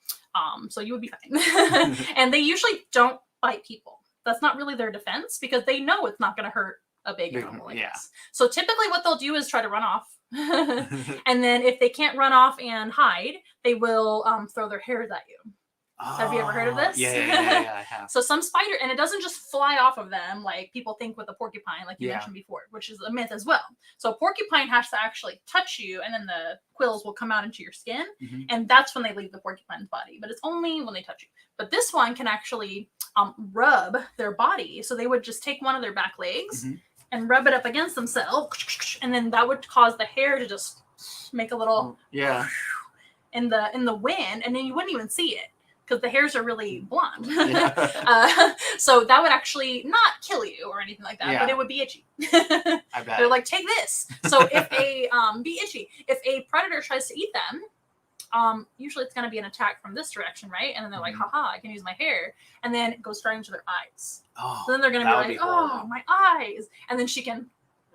So you would be fine. And they usually don't bite people. That's not really their defense because they know it's not going to hurt a big animal like yeah. this. So typically what they'll do is try to run off. And then if they can't run off and hide, they will throw their hairs at you. Have you ever heard of this? Yeah, I have. So some spider, and it doesn't just fly off of them like people think with a porcupine, like you Yeah. mentioned before, which is a myth as well. So a porcupine has to actually touch you, and then the quills will come out into your skin, Mhm. and that's when they leave the porcupine's body. But it's only when they touch you. But this one can actually rub their body. So they would just take one of their back legs Mhm. and rub it up against themselves, and then that would cause the hair to just make a little Yeah. in the wind, and then you wouldn't even see it. because the hairs are really blonde. Yeah. So that would actually not kill you or anything like that, Yeah. but it would be itchy. I bet. They're like, take this. So if be itchy. If a predator tries to eat them, usually it's going to be an attack from this direction, right? And then they're like, haha, I can use my hair. And then it goes straight into their eyes. Oh, So then they're going to be like, horrible. oh, my eyes. And then she can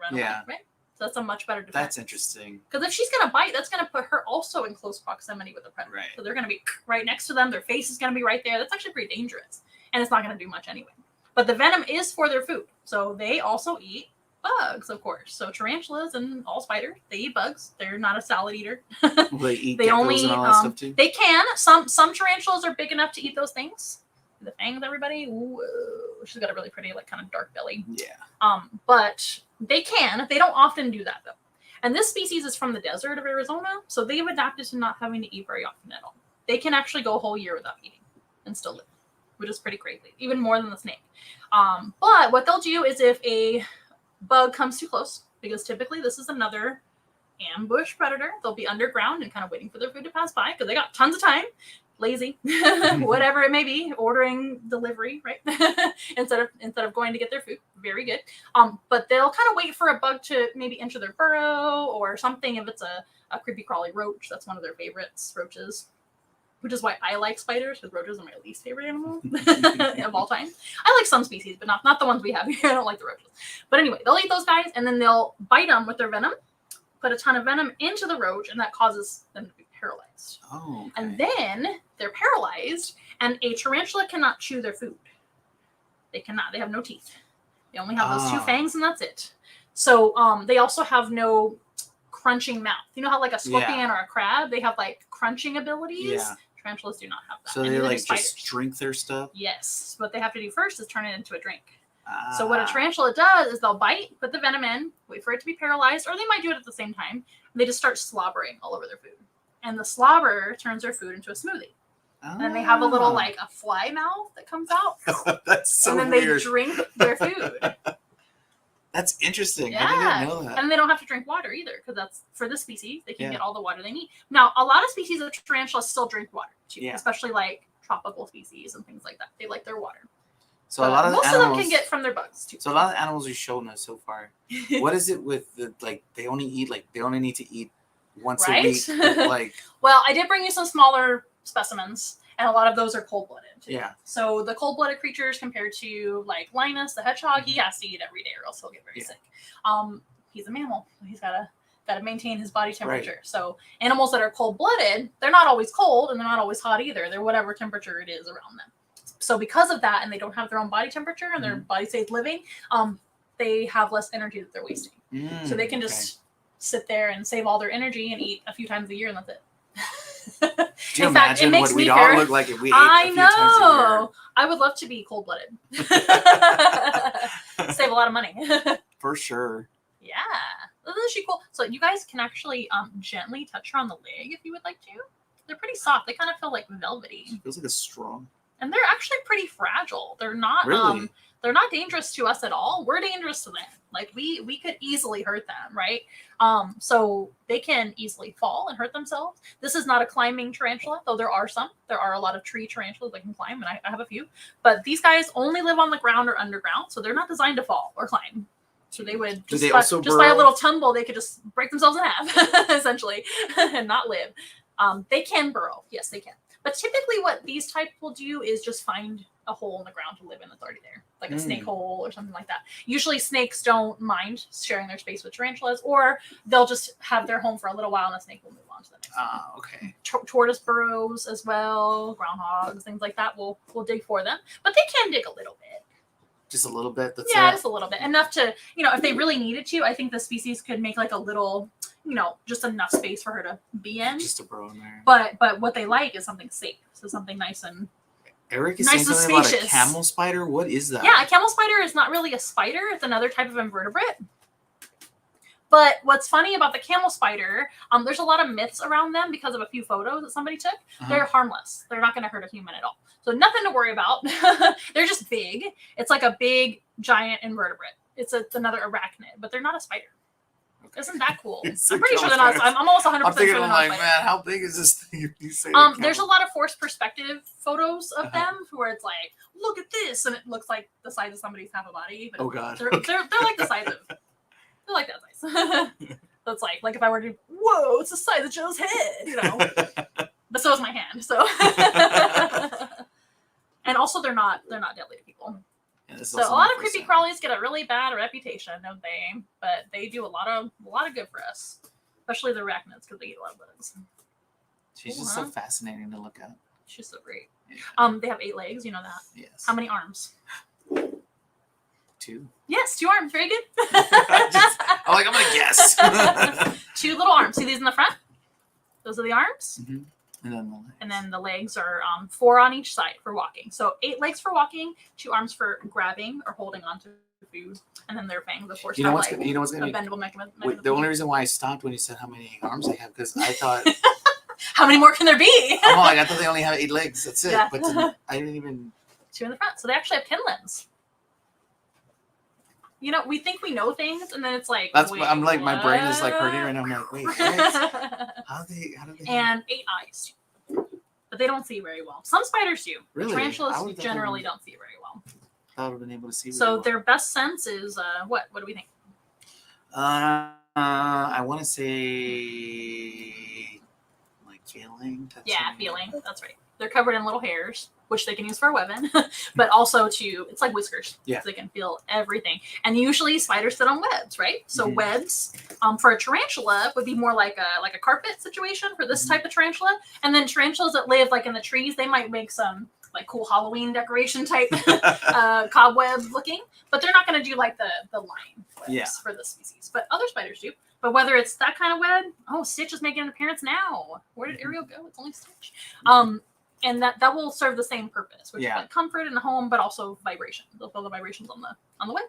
run away, Yeah. right? So that's a much better defense. That's interesting. Because if she's going to bite, that's going to put her also in close proximity with the predator. Right. So they're going to be right next to them. Their face is going to be right there. That's actually pretty dangerous. And it's not going to do much anyway. But the venom is for their food. So they also eat bugs, of course. So tarantulas and all spiders, they eat bugs. They're not a salad eater. Will they eat They geckos only and all that stuff too? they can. Some tarantulas are big enough to eat those things. The fangs, everybody. Whoa. She's got a really pretty, like, kind of dark belly. Yeah. But they can. They don't often do that though. And this species is from the desert of Arizona, so they've adapted to not having to eat very often at all. They can actually go a whole year without eating and still live, which is pretty crazy, even more than the snake. But what they'll do is if a bug comes too close, because typically this is another ambush predator, they'll be underground and kind of waiting for their food to pass by because they got tons of time, lazy, whatever it may be, ordering delivery, right? instead of going to get their food. Very good. But they'll kind of wait for a bug to maybe enter their burrow or something. If it's a creepy crawly roach, that's one of their favorites, roaches. Which is why I like spiders, because roaches are my least favorite animal of all time. I like some species, but not the ones we have here. I don't like the roaches. But anyway, they'll eat those guys, and then they'll bite them with their venom, put a ton of venom into the roach, and that causes them to be paralyzed. Oh. Okay. And then they're paralyzed, and a tarantula cannot chew their food. They cannot. They have no teeth. They only have those two fangs, and that's it. So they also have no crunching mouth. You know how like a scorpion or a crab, they have like crunching abilities? Yeah. Tarantulas do not have that. So they like just drink their stuff? Yes. What they have to do first is turn it into a drink. So what a tarantula does is they'll bite, put the venom in, wait for it to be paralyzed, or they might do it at the same time. They just start slobbering all over their food. And the slobber turns their food into a smoothie. And then they have a little like a fly mouth that comes out. That's so weird. And then they drink their food. That's interesting. Yeah. I didn't know that. And they don't have to drink water either, because that's for this species. They can get all the water they need. Now, a lot of species of tarantulas still drink water too, especially like tropical species and things like that. They like their water. So a lot of most animals, of them can get from their bugs too. So a lot of animals you've shown us so far. What is it with the they only need to eat once a week? Like, well, I did bring you some smaller specimens. And a lot of those are cold-blooded too. Yeah. So the cold-blooded creatures compared to like Linus the hedgehog, he has to eat every day or else he'll get very sick. He's a mammal. He's gotta maintain his body temperature. Right. So animals that are cold-blooded, they're not always cold and they're not always hot either. They're whatever temperature it is around them. So because of that, and they don't have their own body temperature and their body stays living, they have less energy that they're wasting. So they can just sit there and save all their energy and eat a few times a year, and that's it. Do you imagine what we'd all look like if we ate a few times a year? I would love to be cold-blooded. Save a lot of money. For sure. Yeah. Isn't she cool? So you guys can actually gently touch her on the leg if you would like to. They're pretty soft. They kind of feel like velvety. It feels like a straw. And they're actually pretty fragile. They're not really? They're not dangerous to us at all. We're dangerous to them. Like we could easily hurt them, right? So they can easily fall and hurt themselves. This is not a climbing tarantula, though there are some. There are a lot of tree tarantulas that can climb, and I have a few. But these guys only live on the ground or underground, so they're not designed to fall or climb. So they would just by a little tumble, they could just break themselves in half, essentially, and not live. They can burrow. Yes, they can. But typically what these types will do is just find a hole in the ground to live in that's already there, like a snake hole or something like that. Usually snakes don't mind sharing their space with tarantulas, or they'll just have their home for a little while and the snake will move on to the next one. Okay. Tortoise burrows as well, groundhogs, things like that will dig for them. But they can dig a little bit. Just a little bit? Just a little bit. Enough to, if they really needed to, I think the species could make like a little, just enough space for her to be in. Just to burrow in there. But what they like is something safe. So something nice and Eric is nice saying something about a camel spider? What is that? Yeah, a camel spider is not really a spider. It's another type of invertebrate. But what's funny about the camel spider, there's a lot of myths around them because of a few photos that somebody took. They're harmless. They're not going to hurt a human at all. So nothing to worry about. They're just big. It's like a big, giant invertebrate. It's another arachnid, but they're not a spider. Isn't that cool? It's I'm a pretty sure they're camel not. spider. I'm almost 100% I'm sure thinking, they're I'm not like, spiders. man, how big is this thing? You say There's a lot of forced perspective photos of Uh-huh. them where it's like, look at this, and it looks like the size of somebody's half a body. But Oh god. they're like the size of. They're like that size. So it's like if I were to, whoa, it's the size of Joe's head, you know. But so is my hand. So. And also, they're not deadly to people. Yeah, this is So a also lot my of first creepy time. crawlies get a really bad reputation, don't they? But they do a lot of good for us, especially the arachnids because they eat a lot of bugs. She's just so fascinating to look at. She's so great. Yeah. They have 8 legs. You know that. Yes. How many arms? 2. Yes, 2 arms. Very good. I'm gonna guess. 2 little arms. See these in the front? Those are the arms. Mm-hmm. And then the legs are 4 on each side for walking. So 8 legs for walking, 2 arms for grabbing or holding onto food, and then their fangs, of course. You know what's like gonna a bendable mechanism. the only reason why I stopped when you said how many arms they have, because I thought, How many more can there be? I'm like, I thought they only have 8 legs. That's it. Yeah. But I didn't even. 2 in the front. So they actually have 10 limbs. You know, we think we know things, and then it's like, That's wait, what I'm like. My brain is like what? hurting right now. I'm like, wait, what? How do they? And 8 eyes. But they don't see very well. Some spiders do. Really? Tarantulas I would generally definitely- don't see very well. I would have been able to see. So really well. their best sense is what? What do we think? I want to say like feeling. Yeah, feeling. That's right. They're covered in little hairs, which they can use for a weapon, but also it's like whiskers. Yeah. So they can feel everything. And usually spiders sit on webs, right? So Mhm. webs for a tarantula would be more like a carpet situation for this type of tarantula. And then tarantulas that live like in the trees, they might make some like cool Halloween decoration type cobweb looking, but they're not going to do like the line webs for the species. But other spiders do. But whether it's that kind of web, Stitch is making an appearance now. Where did Ariel go? It's only Stitch. And that will serve the same purpose, which is like comfort in the home, but also vibration. They'll feel the vibrations on the web.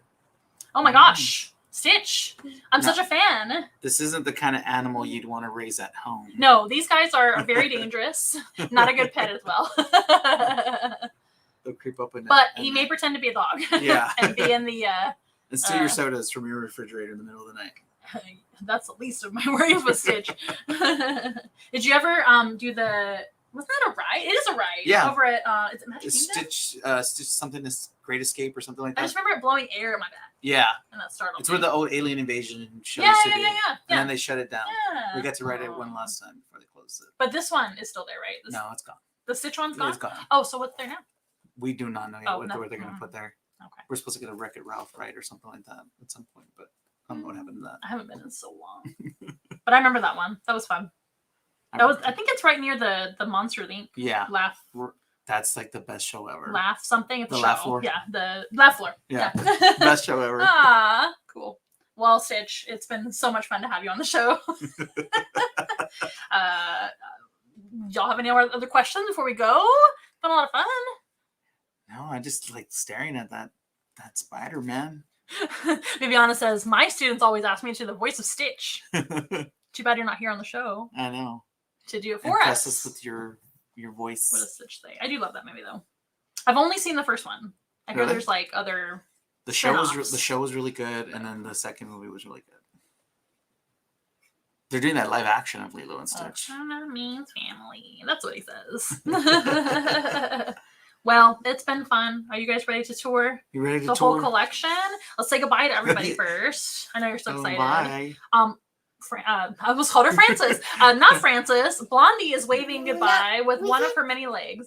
Oh my gosh, Stitch! I'm such a fan. This isn't the kind of animal you'd want to raise at home. No, these guys are very dangerous. Not a good pet as well. They'll creep up in. But he may pretend to be a dog. Yeah. And be in the. And steal your sodas from your refrigerator in the middle of the night. That's the least of my worries with Stitch. Did you ever do the? Wasn't that a ride? It is a ride. Yeah. Over at is it Magic Kingdom? Stitch something, this Great Escape or something like that. I just remember it blowing air in my back. Yeah. And that startled It's me. where the old alien invasion show Yeah. used to be. And then they shut it down. Yeah. We got to ride it one last time before they closed it. But this one is still there, right? No, it's gone. The Stitch one's gone? It's gone. Oh, so what's there now? We do not know yet where they're going to put there. Okay. We're supposed to get a Wreck-It Ralph ride or something like that at some point, but I don't know what happened to that. I haven't been in so long. But I remember that one. That was fun. I think it's right near the Monster Inc. Yeah. Laugh. That's like the best show ever. Laugh something. It's The a Laugh show. Floor. Yeah, the Laugh Floor. Yeah. Best show ever. Ah, cool. Well, Stitch, it's been so much fun to have you on the show. Y'all have any other questions before we go? Been a lot of fun. No, I just like staring at that spider, man. Viviana says, my students always ask me to do the voice of Stitch. Too bad you're not here on the show I know. to do it for Impress us. us with your voice. What does Stitch say? I do love that movie though. I've only seen the first one. I hear Really? there's like other. The show spin-offs. was really good, and then the second movie was really good. They're doing that live action of Lilo and Stitch. China means family. That's what he says. Well, it's been fun. Are you guys ready to tour You ready to the tour? whole collection? Let's say goodbye to everybody first. I know you're so excited. Bye. I almost called her Frances. Not Frances. Blondie is waving goodbye with one of her many legs.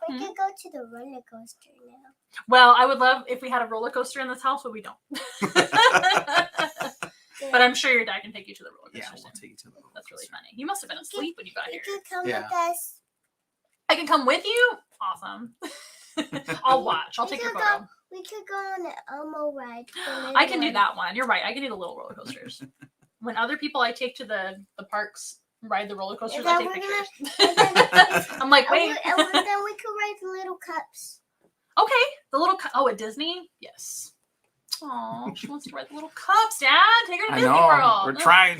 We could go to the roller coaster now. Well, I would love if we had a roller coaster in this house, but we don't. But I'm sure your dad can take you to the roller coaster. Yeah, we'll take you to the roller That's really coaster. funny. You must have been asleep when you got You here. could come Yeah. with us. I can come with you? Awesome. I'll watch. I'll take your photo. We could go on an Elmo ride. I can do that one. You're right. I can do the little roller coasters. When other people I take to the parks ride the roller coasters, I take pictures. I'm like, wait. And then we could ride the little cups. Okay. The little at Disney? Yes. Oh, she wants to ride the little cups, Dad. Take her to I Disney know. World. We're trying.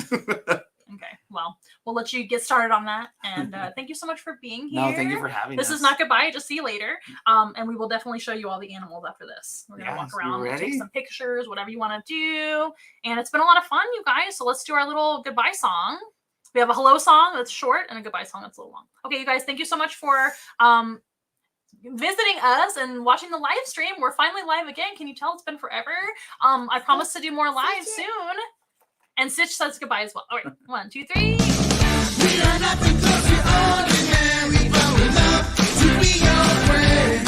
Okay. well, we'll let you get started on that. And thank you so much for being here. No, thank you for having us. This is not goodbye. Just see you later. And we will definitely show you all the animals after this. We're gonna walk around and take some pictures, whatever you want to do. And it's been a lot of fun, you guys. So let's do our little goodbye song. We have a hello song that's short and a goodbye song that's a little long. Okay, you guys, thank you so much for visiting us and watching the live stream. We're finally live again. Can you tell it's been forever? I promise to do more live soon. And Stitch says goodbye as well. All right, 1, 2, 3. We are nothing close to ordinary, but we love to be your friend.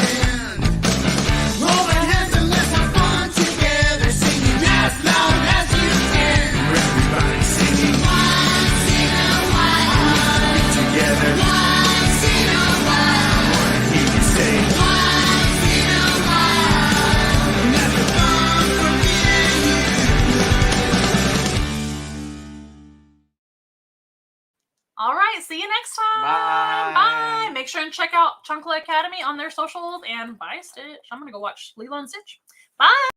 Hold our hands and let's have fun together, singing as loud as you can. Everybody singing once in a while. Together. Once in a while. I wanna hear you say once in a while. And that's the fun for me and you. All right, see you next time. Bye. Bye. Make sure and check out Chancla Academy on their socials. And bye, Stitch. I'm going to go watch Lilo and Stitch. Bye.